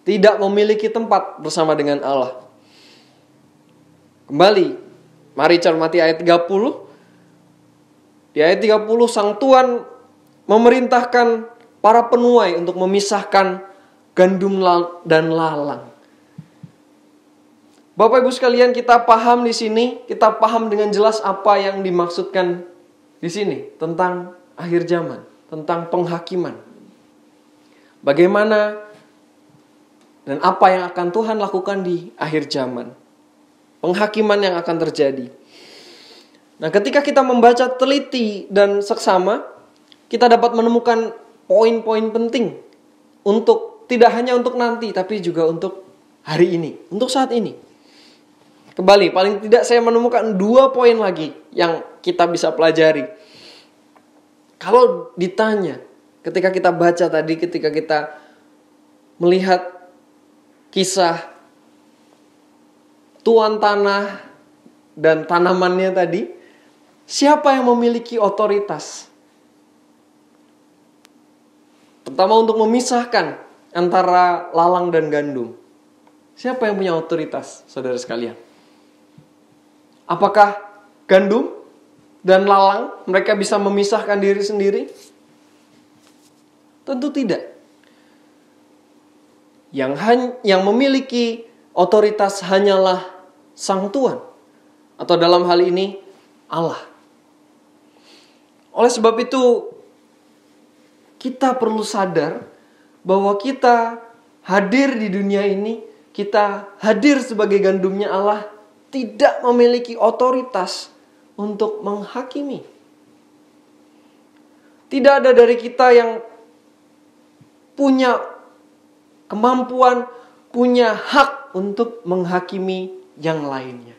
Tidak memiliki tempat bersama dengan Allah. Kembali, mari cermati ayat 30. Di ayat 30, Sang Tuhan memerintahkan para penuai untuk memisahkan gandum dan lalang. Bapak Ibu sekalian, kita paham di sini, kita paham dengan jelas apa yang dimaksudkan di sini tentang akhir zaman, tentang penghakiman. Bagaimana dan apa yang akan Tuhan lakukan di akhir zaman. Penghakiman yang akan terjadi. Nah, ketika kita membaca teliti dan seksama, kita dapat menemukan poin-poin penting untuk tidak hanya untuk nanti, tapi juga untuk hari ini, untuk saat ini. Kembali, paling tidak saya menemukan 2 poin lagi yang kita bisa pelajari. Kalau ditanya, ketika kita baca tadi, ketika kita melihat kisah tuan tanah dan tanamannya tadi, siapa yang memiliki otoritas? Pertama, untuk memisahkan antara lalang dan gandum. Siapa yang punya otoritas, saudara sekalian? Apakah gandum dan lalang mereka bisa memisahkan diri sendiri? Tentu tidak. Yang memiliki otoritas hanyalah Sang Tuhan, atau dalam hal ini Allah. Oleh sebab itu, kita perlu sadar bahwa kita hadir di dunia ini, kita hadir sebagai gandumnya Allah, tidak memiliki otoritas untuk menghakimi. Tidak ada dari kita yang punya kemampuan, punya hak untuk menghakimi yang lainnya.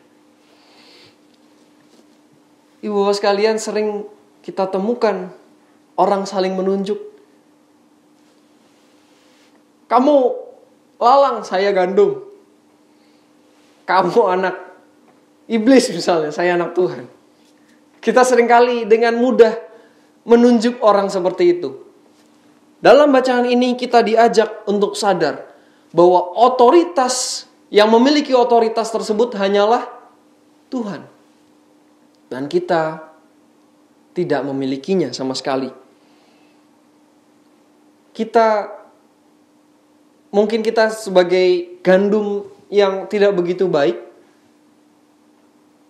Ibu bapak sekalian, sering kita temukan orang saling menunjuk. Kamu lalang, saya gandum. Kamu anak iblis misalnya, saya anak Tuhan. Kita seringkali dengan mudah menunjuk orang seperti itu. Dalam bacaan ini kita diajak untuk sadar bahwa otoritas, yang memiliki otoritas tersebut hanyalah Tuhan. Dan kita tidak memilikinya sama sekali. Mungkin kita sebagai gandum yang tidak begitu baik,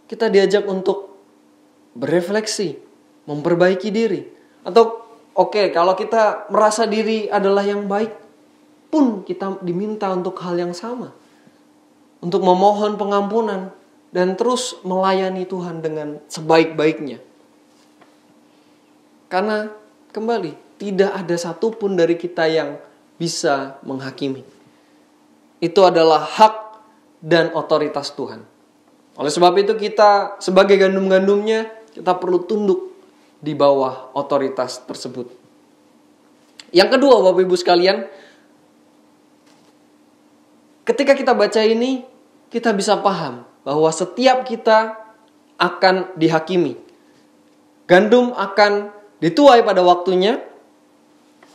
kita diajak untuk berefleksi, memperbaiki diri. Atau kalau kita merasa diri adalah yang baik, pun kita diminta untuk hal yang sama. Untuk memohon pengampunan dan terus melayani Tuhan dengan sebaik-baiknya. Karena kembali, tidak ada satupun dari kita yang bisa menghakimi. Itu adalah hak dan otoritas Tuhan. Oleh sebab itu kita sebagai gandum-gandumnya, kita perlu tunduk di bawah otoritas tersebut. Yang kedua, Bapak Ibu sekalian, ketika kita baca ini, kita bisa paham bahwa setiap kita akan dihakimi. Gandum akan dituai pada waktunya,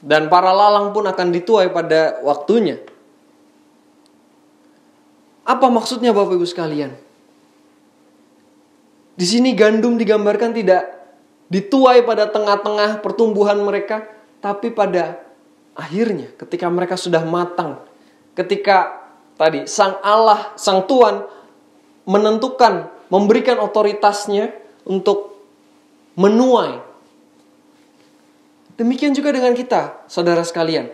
dan para lalang pun akan dituai pada waktunya. Apa maksudnya Bapak Ibu sekalian? Di sini gandum digambarkan tidak dituai pada tengah-tengah pertumbuhan mereka, tapi pada akhirnya ketika mereka sudah matang. Ketika tadi Sang Allah, Sang Tuhan menentukan, memberikan otoritasnya untuk menuai. Demikian juga dengan kita, saudara sekalian.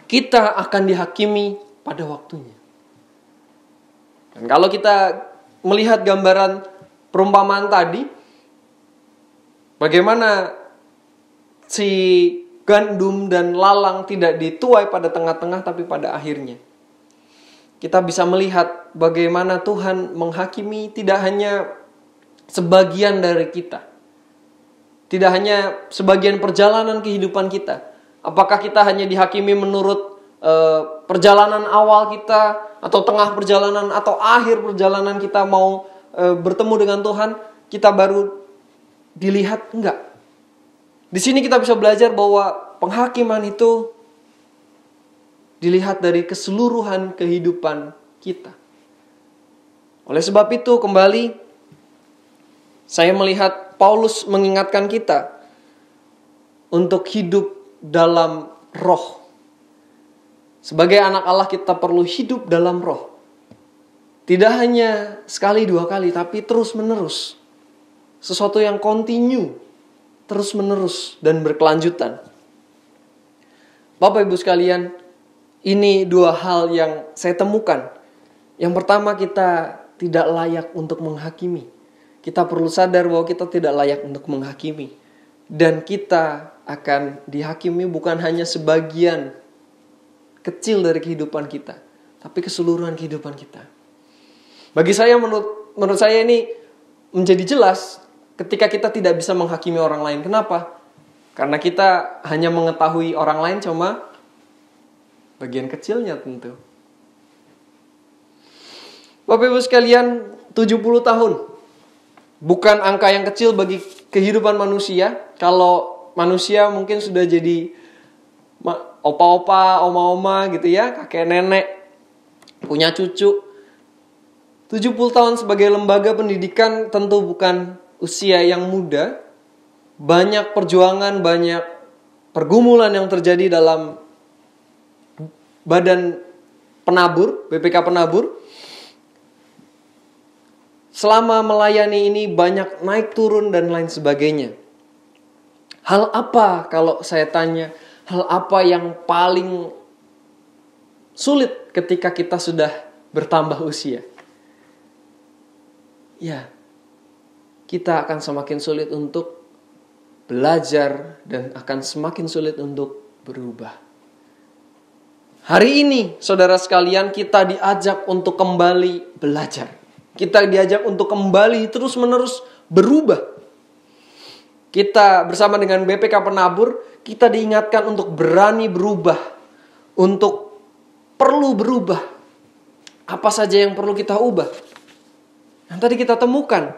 Kita akan dihakimi pada waktunya. Dan kalau kita melihat gambaran perumpamaan tadi, bagaimana si gandum dan lalang tidak dituai pada tengah-tengah tapi pada akhirnya. Kita bisa melihat bagaimana Tuhan menghakimi tidak hanya sebagian dari kita. Tidak hanya sebagian perjalanan kehidupan kita. Apakah kita hanya dihakimi menurut perjalanan awal kita, atau tengah perjalanan, atau akhir perjalanan kita mau bertemu dengan Tuhan, kita baru dilihat? Enggak. Di sini kita bisa belajar bahwa penghakiman itu dilihat dari keseluruhan kehidupan kita. Oleh sebab itu, kembali saya melihat Paulus mengingatkan kita untuk hidup dalam roh. Sebagai anak Allah, kita perlu hidup dalam roh. Tidak hanya sekali dua kali, tapi terus menerus. Sesuatu yang continue, terus menerus dan berkelanjutan. Bapak Ibu sekalian, ini dua hal yang saya temukan. Yang pertama, kita tidak layak untuk menghakimi. Kita perlu sadar bahwa kita tidak layak untuk menghakimi. Dan kita akan dihakimi bukan hanya sebagian kecil dari kehidupan kita, tapi keseluruhan kehidupan kita. Bagi saya, menurut saya ini menjadi jelas ketika kita tidak bisa menghakimi orang lain. Kenapa? Karena kita hanya mengetahui orang lain cuma bagian kecilnya tentu. Bapak Ibu sekalian, 70 tahun bukan angka yang kecil bagi kehidupan manusia. Kalau manusia mungkin sudah jadi opa-opa, oma-oma gitu ya, kakek nenek, punya cucu. 70 tahun sebagai lembaga pendidikan tentu bukan usia yang muda. Banyak perjuangan, banyak pergumulan yang terjadi dalam badan penabur, BPK penabur. Selama melayani ini banyak naik turun dan lain sebagainya. Hal apa, kalau saya tanya, hal apa yang paling sulit ketika kita sudah bertambah usia? Ya, kita akan semakin sulit untuk belajar dan akan semakin sulit untuk berubah. Hari ini, saudara sekalian, kita diajak untuk kembali belajar. Kita diajak untuk kembali terus-menerus berubah. Kita bersama dengan BPK Penabur, kita diingatkan untuk berani berubah. Untuk perlu berubah. Apa saja yang perlu kita ubah? Yang tadi kita temukan.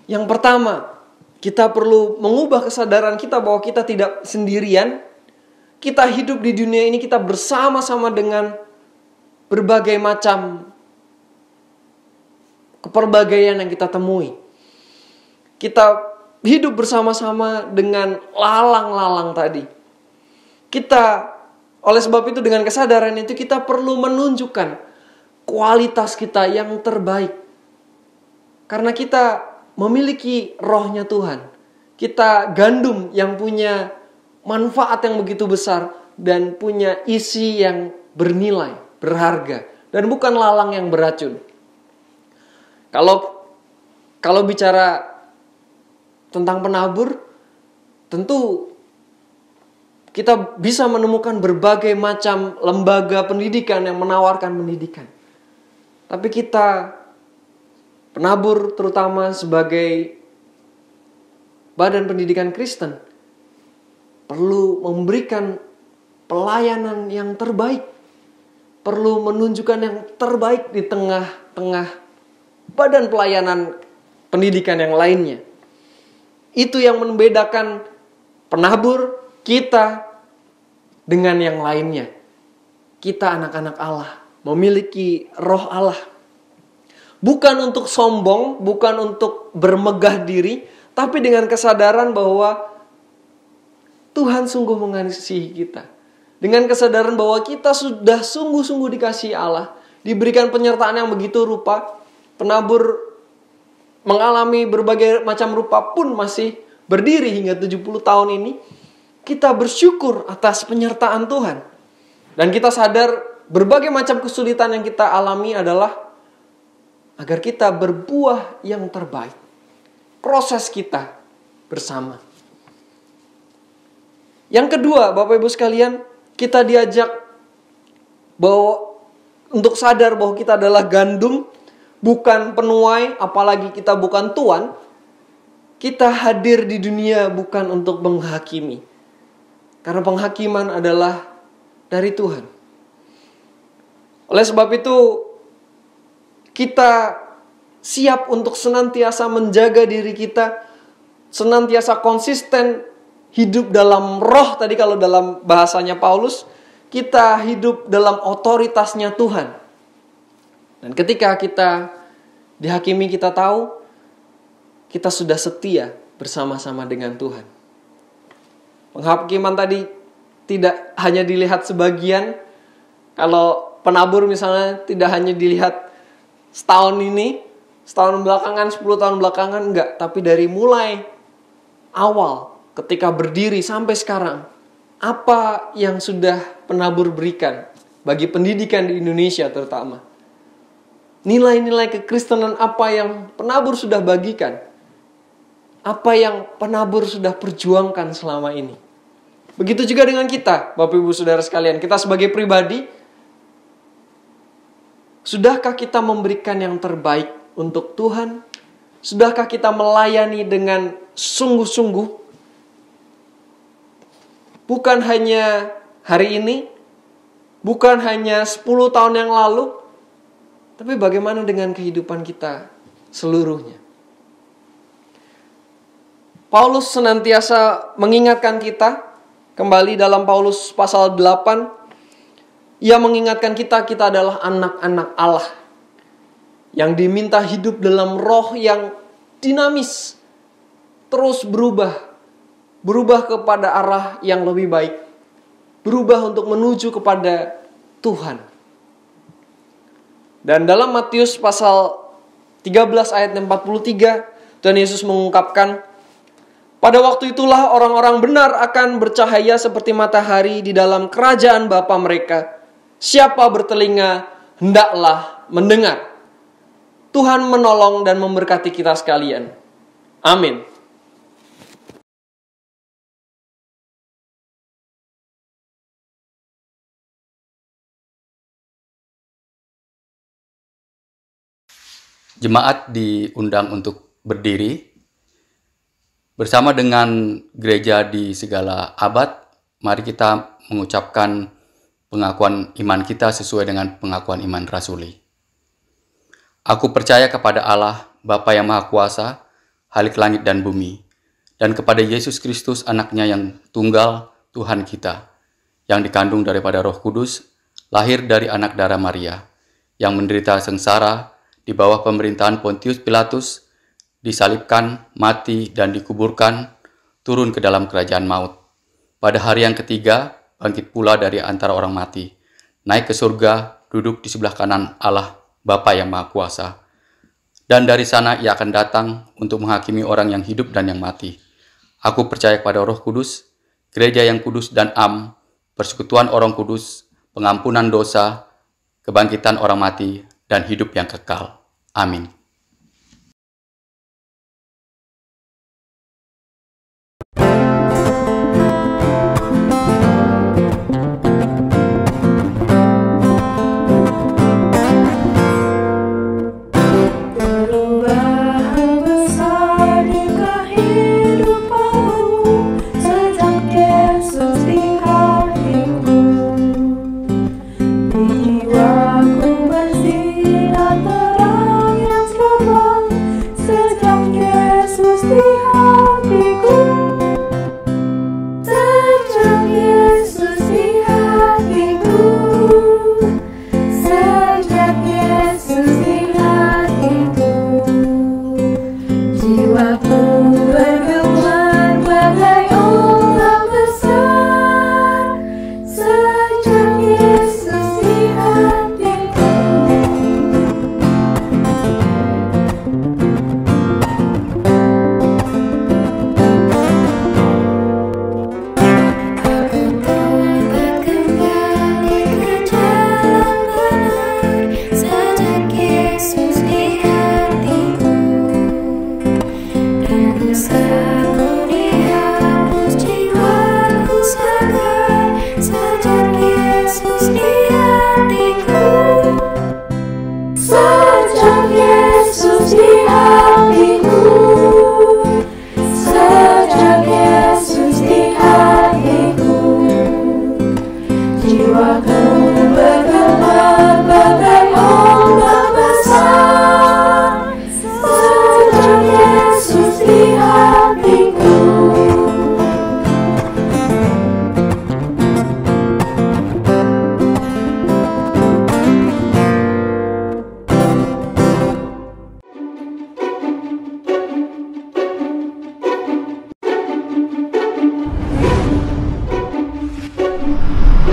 Yang pertama, kita perlu mengubah kesadaran kita bahwa kita tidak sendirian. Kita hidup di dunia ini, kita bersama-sama dengan berbagai macam keperbagaian yang kita temui. Kita hidup bersama-sama dengan lalang-lalang tadi. Kita, oleh sebab itu dengan kesadaran itu kita perlu menunjukkan kualitas kita yang terbaik. Karena kita memiliki rohnya Tuhan. Kita gandum yang punya manfaat yang begitu besar dan punya isi yang bernilai, berharga. Dan bukan lalang yang beracun. Kalau bicara tentang penabur, tentu kita bisa menemukan berbagai macam lembaga pendidikan yang menawarkan pendidikan. Tapi kita, penabur terutama sebagai badan pendidikan Kristen, perlu memberikan pelayanan yang terbaik. Perlu menunjukkan yang terbaik di tengah-tengah badan pelayanan pendidikan yang lainnya. Itu yang membedakan penabur kita dengan yang lainnya. Kita anak-anak Allah, memiliki roh Allah. Bukan untuk sombong, bukan untuk bermegah diri, tapi dengan kesadaran bahwa Tuhan sungguh mengasihi kita. Dengan kesadaran bahwa kita sudah sungguh-sungguh dikasihi Allah, diberikan penyertaan yang begitu rupa. Penabur mengalami berbagai macam rupa pun masih berdiri hingga 70 tahun ini. Kita bersyukur atas penyertaan Tuhan. Dan kita sadar berbagai macam kesulitan yang kita alami adalah agar kita berbuah yang terbaik. Proses kita bersama. Yang kedua, Bapak Ibu sekalian, kita diajak bahwa untuk sadar bahwa kita adalah gandum, bukan penuai, apalagi kita bukan tuan. Kita hadir di dunia bukan untuk menghakimi. Karena penghakiman adalah dari Tuhan. Oleh sebab itu, kita siap untuk senantiasa menjaga diri kita, senantiasa konsisten hidup dalam roh. Tadi kalau dalam bahasanya Paulus, kita hidup dalam otoritasnya Tuhan. Dan ketika kita dihakimi, kita tahu kita sudah setia bersama-sama dengan Tuhan. Penghakiman tadi tidak hanya dilihat sebagian. Kalau penabur misalnya tidak hanya dilihat setahun ini, setahun belakangan, 10 tahun belakangan, enggak. Tapi dari mulai awal ketika berdiri sampai sekarang, apa yang sudah penabur berikan bagi pendidikan di Indonesia terutama? Nilai-nilai kekristenan apa yang penabur sudah bagikan? Apa yang penabur sudah perjuangkan selama ini? Begitu juga dengan kita, Bapak Ibu Saudara sekalian. Kita sebagai pribadi, sudahkah kita memberikan yang terbaik untuk Tuhan? Sudahkah kita melayani dengan sungguh-sungguh? Bukan hanya hari ini, bukan hanya 10 tahun yang lalu, tapi bagaimana dengan kehidupan kita seluruhnya? Paulus senantiasa mengingatkan kita, kembali dalam Paulus pasal 8, ia mengingatkan kita adalah anak-anak Allah yang diminta hidup dalam roh yang dinamis, terus berubah kepada arah yang lebih baik, berubah untuk menuju kepada Tuhan. Dan dalam Matius pasal 13 ayat 43, Tuhan Yesus mengungkapkan, pada waktu itulah orang-orang benar akan bercahaya seperti matahari di dalam kerajaan Bapa mereka. Siapa bertelinga, hendaklah mendengar. Tuhan menolong dan memberkati kita sekalian. Amin. Jemaat diundang untuk berdiri. Bersama dengan gereja di segala abad, mari kita mengucapkan pengakuan iman kita sesuai dengan pengakuan iman rasuli. Aku percaya kepada Allah, Bapa yang Maha Kuasa, Khalik langit dan bumi, dan kepada Yesus Kristus anaknya yang tunggal, Tuhan kita, yang dikandung daripada Roh Kudus, lahir dari anak darah Maria, yang menderita sengsara di bawah pemerintahan Pontius Pilatus, disalibkan, mati, dan dikuburkan, turun ke dalam kerajaan maut. Pada hari yang ketiga, bangkit pula dari antara orang mati, naik ke surga, duduk di sebelah kanan Allah, Bapa yang Maha Kuasa. Dan dari sana ia akan datang untuk menghakimi orang yang hidup dan yang mati. Aku percaya kepada Roh Kudus, gereja yang kudus dan am, persekutuan orang kudus, pengampunan dosa, kebangkitan orang mati, dan hidup yang kekal. Amin.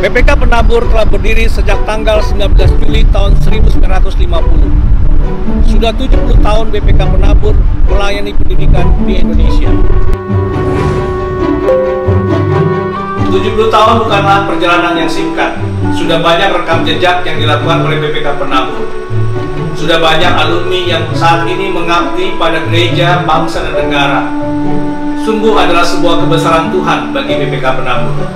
BPK Penabur telah berdiri sejak tanggal 19 Juli tahun 1950. Sudah 70 tahun BPK Penabur melayani pendidikan di Indonesia. 70 tahun bukanlah perjalanan yang singkat. Sudah banyak rekam jejak yang dilakukan oleh BPK Penabur. Sudah banyak alumni yang saat ini mengabdi pada gereja, bangsa, dan negara. Sungguh adalah sebuah kebesaran Tuhan bagi BPK Penabur.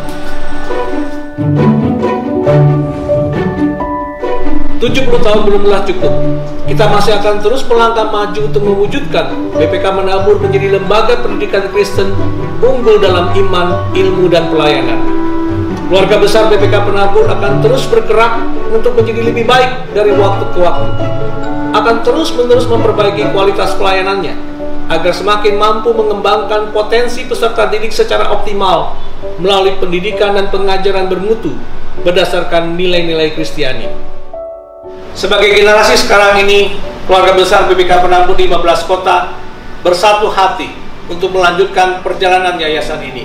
70 tahun belumlah cukup. Kita masih akan terus melangkah maju untuk mewujudkan BPK Menabur menjadi lembaga pendidikan Kristen unggul dalam iman, ilmu, dan pelayanan. Keluarga besar BPK Penabur akan terus bergerak untuk menjadi lebih baik dari waktu ke waktu. Akan terus-menerus memperbaiki kualitas pelayanannya agar semakin mampu mengembangkan potensi peserta didik secara optimal melalui pendidikan dan pengajaran bermutu berdasarkan nilai-nilai Kristiani. Sebagai generasi sekarang ini, keluarga besar BPK Penabur di 15 kota bersatu hati untuk melanjutkan perjalanan yayasan ini.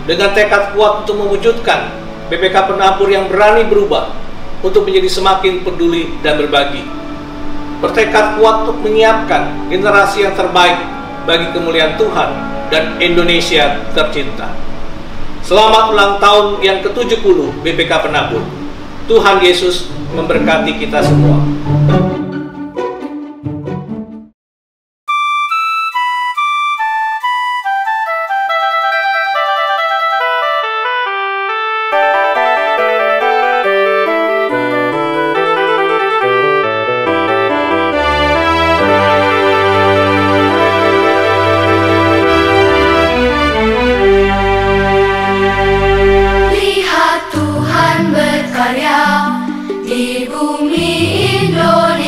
Dengan tekad kuat untuk mewujudkan BPK Penabur yang berani berubah untuk menjadi semakin peduli dan berbagi. Bertekad kuat untuk menyiapkan generasi yang terbaik bagi kemuliaan Tuhan dan Indonesia tercinta. Selamat ulang tahun yang ke-70 BPK Penabur. Tuhan Yesus memberkati kita semua. Lihat Tuhan berkarya di bumi Indonesia.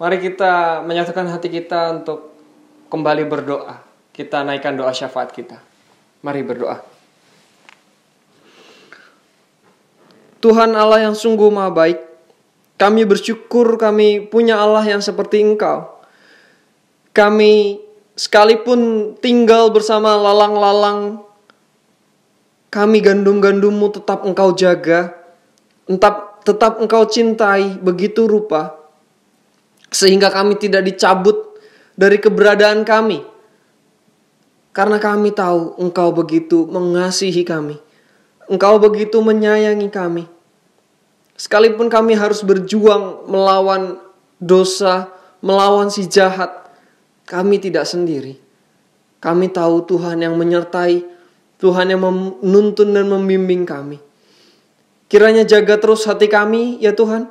Mari kita menyatukan hati kita untuk kembali berdoa. Kita naikkan doa syafaat kita. Mari berdoa. Tuhan Allah yang sungguh maha baik, kami bersyukur kami punya Allah yang seperti Engkau. Kami sekalipun tinggal bersama lalang-lalang, kami gandum-gandummu tetap Engkau jaga, tetap Engkau cintai begitu rupa, sehingga kami tidak dicabut dari keberadaan kami. Karena kami tahu Engkau begitu mengasihi kami, Engkau begitu menyayangi kami. Sekalipun kami harus berjuang melawan dosa, melawan si jahat, kami tidak sendiri. Kami tahu Tuhan yang menyertai, Tuhan yang menuntun dan membimbing kami. Kiranya jaga terus hati kami ya Tuhan,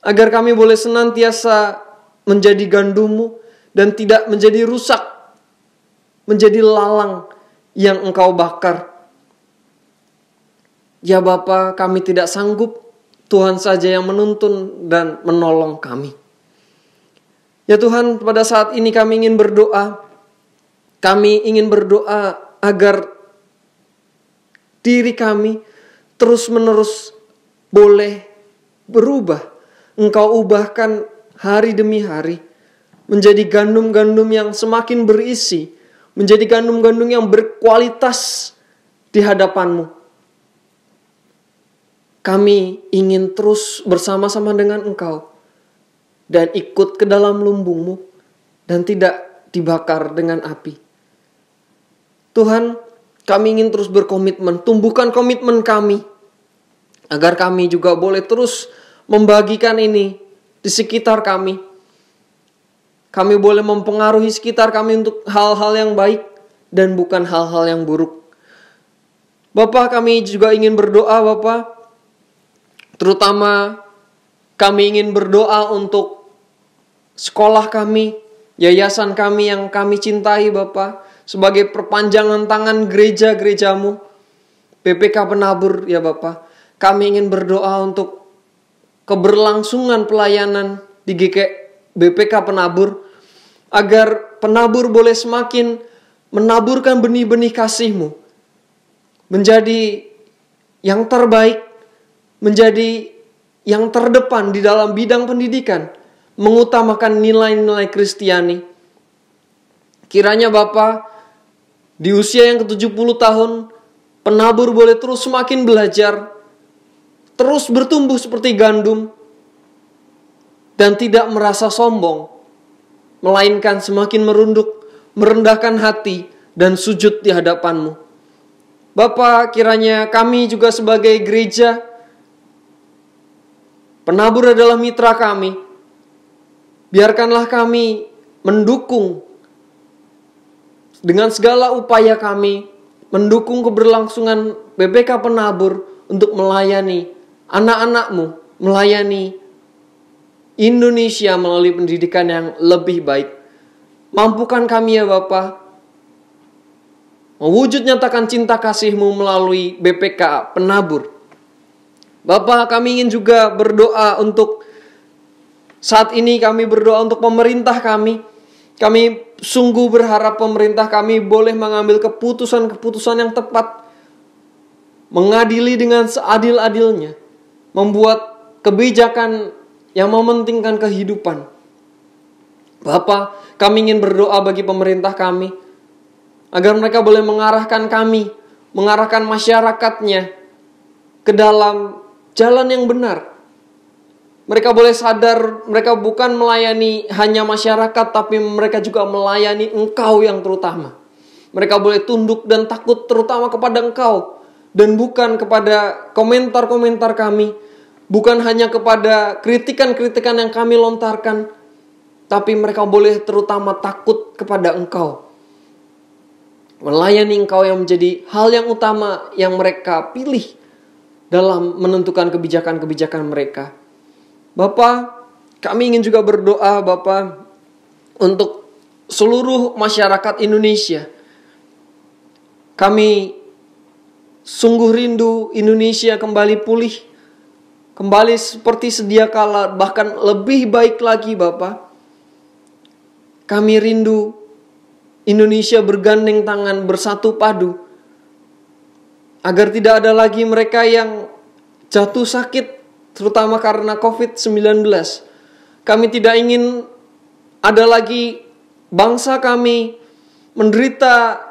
agar kami boleh senantiasa menjadi gandum-Mu dan tidak menjadi rusak, menjadi lalang yang Engkau bakar. Ya Bapa, kami tidak sanggup, Tuhan saja yang menuntun dan menolong kami. Ya Tuhan, pada saat ini kami ingin berdoa. Kami ingin berdoa agar diri kami terus-menerus boleh berubah. Engkau ubahkan hari demi hari menjadi gandum-gandum yang semakin berisi, menjadi gandum-gandum yang berkualitas di hadapan-Mu. Kami ingin terus bersama-sama dengan Engkau dan ikut ke dalam lumbung-Mu dan tidak dibakar dengan api. Tuhan, kami ingin terus berkomitmen, tumbuhkan komitmen kami, agar kami juga boleh terus membagikan ini di sekitar kami. Kami boleh mempengaruhi sekitar kami untuk hal-hal yang baik dan bukan hal-hal yang buruk. Bapa, kami juga ingin berdoa Bapa, terutama kami ingin berdoa untuk sekolah kami, yayasan kami yang kami cintai Bapa, sebagai perpanjangan tangan gereja-gereja-Mu, BPK Penabur ya Bapa. Kami ingin berdoa untuk keberlangsungan pelayanan di BPK Penabur, agar penabur boleh semakin menaburkan benih-benih kasih-Mu, menjadi yang terbaik, menjadi yang terdepan di dalam bidang pendidikan, mengutamakan nilai-nilai Kristiani. Kiranya Bapa, di usia yang ke-70 tahun, penabur boleh terus semakin belajar, terus bertumbuh seperti gandum, dan tidak merasa sombong, melainkan semakin merunduk, merendahkan hati, dan sujud di hadapan-Mu. Bapa, kiranya kami juga sebagai gereja, penabur adalah mitra kami. Biarkanlah kami mendukung dengan segala upaya kami, mendukung keberlangsungan BPK Penabur untuk melayani anak-anak-Mu, melayani Indonesia melalui pendidikan yang lebih baik. Mampukan kami ya Bapa, mewujud nyatakan cinta kasih-Mu melalui BPK Penabur. Bapa, kami ingin juga berdoa untuk saat ini, kami berdoa untuk pemerintah kami. Kami sungguh berharap pemerintah kami boleh mengambil keputusan-keputusan yang tepat, mengadili dengan seadil-adilnya, membuat kebijakan yang mementingkan kehidupan. Bapa, kami ingin berdoa bagi pemerintah kami, agar mereka boleh mengarahkan kami, mengarahkan masyarakatnya ke dalam jalan yang benar. Mereka boleh sadar, mereka bukan melayani hanya masyarakat, tapi mereka juga melayani Engkau yang terutama. Mereka boleh tunduk dan takut terutama kepada Engkau, dan bukan kepada komentar-komentar kami, bukan hanya kepada kritikan-kritikan yang kami lontarkan, tapi mereka boleh terutama takut kepada Engkau. Melayani Engkau yang menjadi hal yang utama yang mereka pilih dalam menentukan kebijakan-kebijakan mereka. Bapa, kami ingin juga berdoa Bapa untuk seluruh masyarakat Indonesia. Kami sungguh rindu Indonesia kembali pulih, kembali seperti sedia kala, bahkan lebih baik lagi Bapa. Kami rindu Indonesia bergandeng tangan, bersatu padu, agar tidak ada lagi mereka yang jatuh sakit, terutama karena COVID-19. Kami tidak ingin ada lagi bangsa kami menderita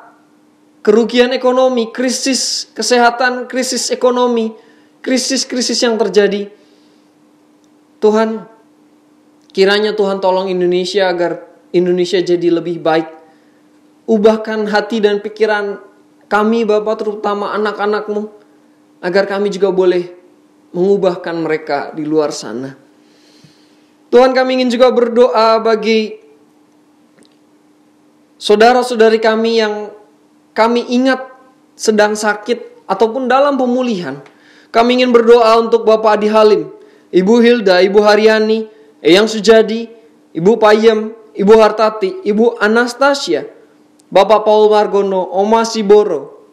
kerugian ekonomi, krisis kesehatan, krisis ekonomi, krisis-krisis yang terjadi. Tuhan, kiranya Tuhan tolong Indonesia agar Indonesia jadi lebih baik. Ubahkan hati dan pikiran kami, Bapa, terutama anak-anak-Mu, agar kami juga boleh mengubahkan mereka di luar sana. Tuhan, kami ingin juga berdoa bagi saudara-saudari kami yang kami ingat sedang sakit ataupun dalam pemulihan. Kami ingin berdoa untuk Bapak Adi Halim, Ibu Hilda, Ibu Haryani, Eyang Sujadi, Ibu Payem, Ibu Hartati, Ibu Anastasia, Bapak Paul Margono, Oma Siboro.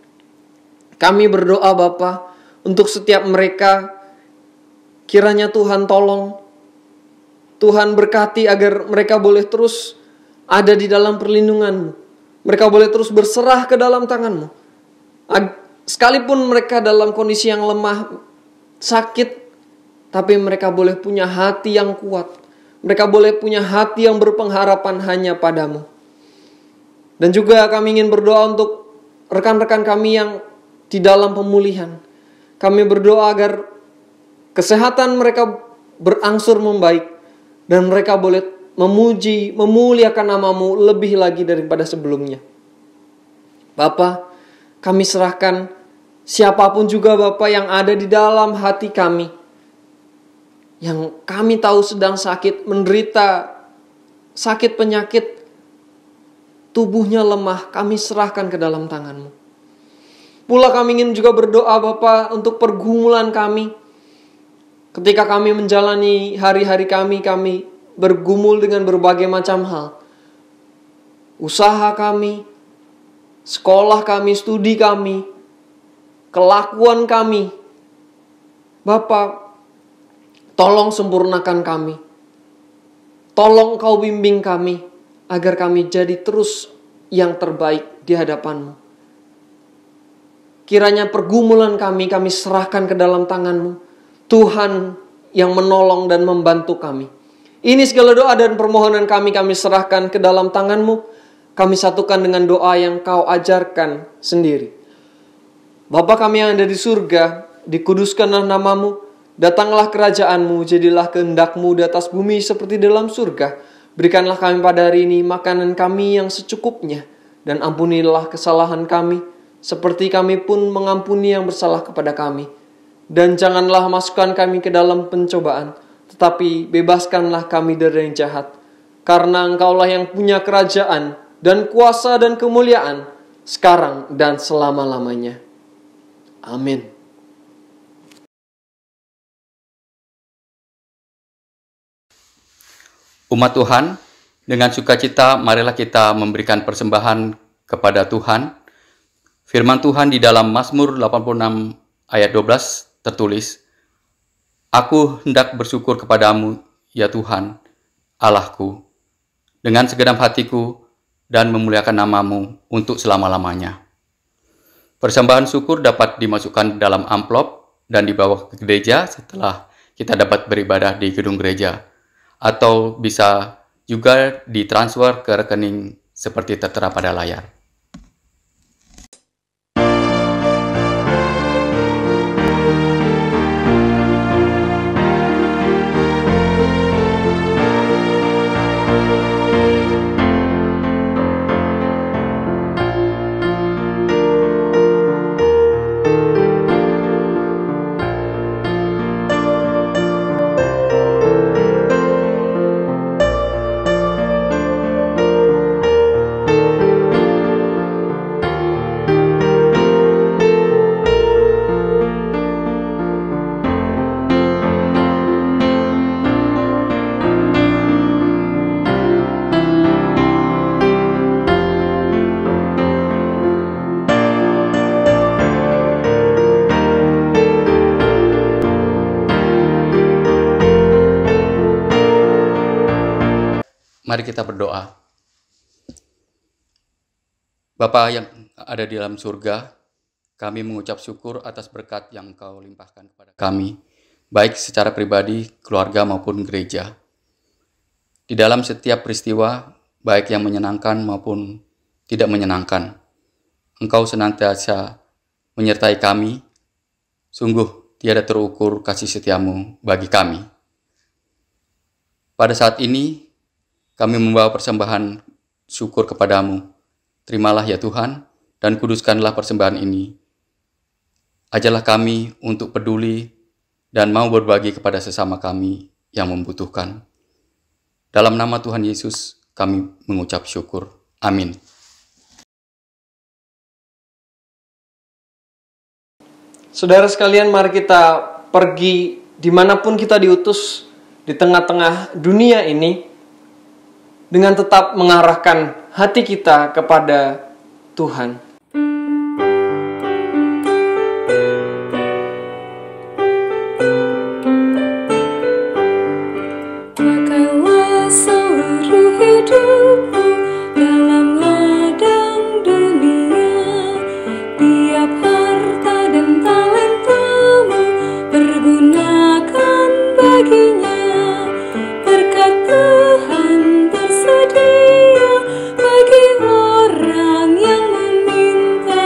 Kami berdoa Bapak untuk setiap mereka. Kiranya Tuhan tolong, Tuhan berkati agar mereka boleh terus ada di dalam perlindungan-Mu. Mereka boleh terus berserah ke dalam tangan-Mu. Sekalipun mereka dalam kondisi yang lemah, sakit, tapi mereka boleh punya hati yang kuat. Mereka boleh punya hati yang berpengharapan hanya pada-Mu. Dan juga kami ingin berdoa untuk rekan-rekan kami yang di dalam pemulihan. Kami berdoa agar kesehatan mereka berangsur membaik. Dan mereka boleh memuji, memuliakan nama-Mu lebih lagi daripada sebelumnya. Bapa, kami serahkan siapapun juga Bapa yang ada di dalam hati kami, yang kami tahu sedang sakit, menderita sakit penyakit, tubuhnya lemah, kami serahkan ke dalam tangan-Mu. Pula kami ingin juga berdoa Bapa untuk pergumulan kami. Ketika kami menjalani hari-hari kami bergumul dengan berbagai macam hal. Usaha kami, sekolah kami, studi kami, kelakuan kami. Bapa, tolong sempurnakan kami. Tolong Engkau bimbing kami, agar kami jadi terus yang terbaik di hadapan-Mu. Kiranya pergumulan kami serahkan ke dalam tangan-Mu. Tuhan yang menolong dan membantu kami. Ini segala doa dan permohonan kami serahkan ke dalam tangan-Mu. Kami satukan dengan doa yang Kau ajarkan sendiri. Bapa kami yang ada di surga, dikuduskanlah nama-Mu. Datanglah kerajaan-Mu, jadilah kehendak-Mu di atas bumi seperti dalam surga. Berikanlah kami pada hari ini makanan kami yang secukupnya. Dan ampunilah kesalahan kami, seperti kami pun mengampuni yang bersalah kepada kami. Dan janganlah masukkan kami ke dalam pencobaan, tetapi bebaskanlah kami dari yang jahat. Karena Engkaulah yang punya kerajaan, dan kuasa dan kemuliaan, sekarang dan selama-lamanya. Amin. Umat Tuhan, dengan sukacita marilah kita memberikan persembahan kepada Tuhan. Firman Tuhan di dalam Mazmur 86 ayat 12 tertulis, Aku hendak bersyukur kepadamu, ya Tuhan, Allahku, dengan segenap hatiku dan memuliakan nama-Mu untuk selama-lamanya. Persembahan syukur dapat dimasukkan dalam amplop dan dibawa ke gereja setelah kita dapat beribadah di gedung gereja. Atau bisa juga ditransfer ke rekening seperti tertera pada layar. Mari kita berdoa. Bapa yang ada di dalam surga, kami mengucap syukur atas berkat yang Engkau limpahkan kepada kami, baik secara pribadi, keluarga maupun gereja. Di dalam setiap peristiwa, baik yang menyenangkan maupun tidak menyenangkan, Engkau senantiasa menyertai kami. Sungguh tiada terukur kasih setiamu bagi kami. Pada saat ini, kami membawa persembahan syukur kepadamu. Terimalah ya Tuhan, dan kuduskanlah persembahan ini. Ajarlah kami untuk peduli dan mau berbagi kepada sesama kami yang membutuhkan. Dalam nama Tuhan Yesus, kami mengucap syukur. Amin. Saudara sekalian, mari kita pergi dimanapun kita diutus di tengah-tengah dunia ini dengan tetap mengarahkan hati kita kepada Tuhan. Pakailah seluruh hidupmu dalam ladang dunia. Tiap harta dan talentamu pergunakan baginya. Berkat Tuhan tersedia bagi orang yang meminta.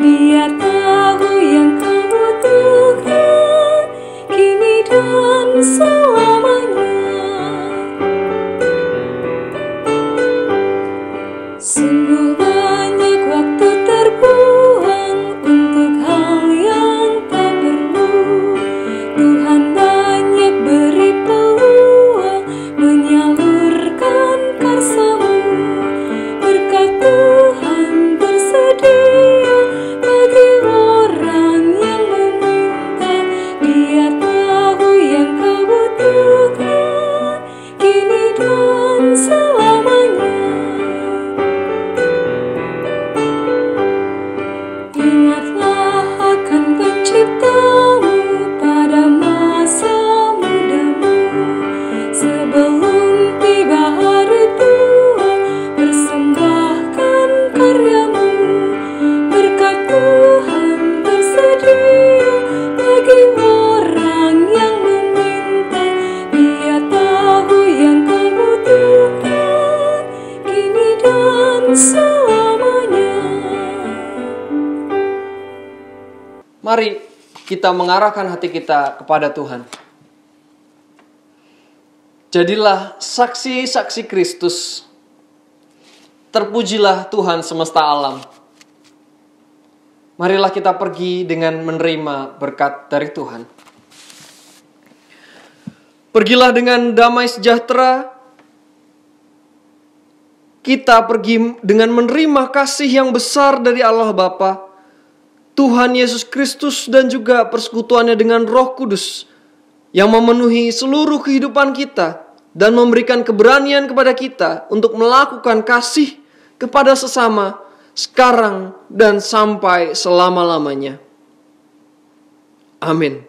Dia tahu yang kau butuhkan kini dan selamanya. Sungguh banyak waktu terbuang untuk hal yang tak perlu. Tuhan banyak beri peluang menyalurkan karsa-Mu. Berkat Tuhan tersedia bagi orang yang meminta. Dia tahu yang kau butuhkan kini dan selamanya. Ingatlah akan Penciptamu pada masa mudamu. Sebelum tiba hari tua, persembahkan karyamu. Berkat Tuhan tersedia bagi orang yang meminta. Dia tahu yang kau butuhkan kini dan selamanya. Mari kita mengarahkan hati kita kepada Tuhan. Jadilah saksi-saksi Kristus. Terpujilah Tuhan semesta alam. Marilah kita pergi dengan menerima berkat dari Tuhan. Pergilah dengan damai sejahtera. Kita pergi dengan menerima kasih yang besar dari Allah Bapa, Tuhan Yesus Kristus, dan juga persekutuannya dengan Roh Kudus yang memenuhi seluruh kehidupan kita dan memberikan keberanian kepada kita untuk melakukan kasih kepada sesama sekarang dan sampai selama-lamanya. Amin.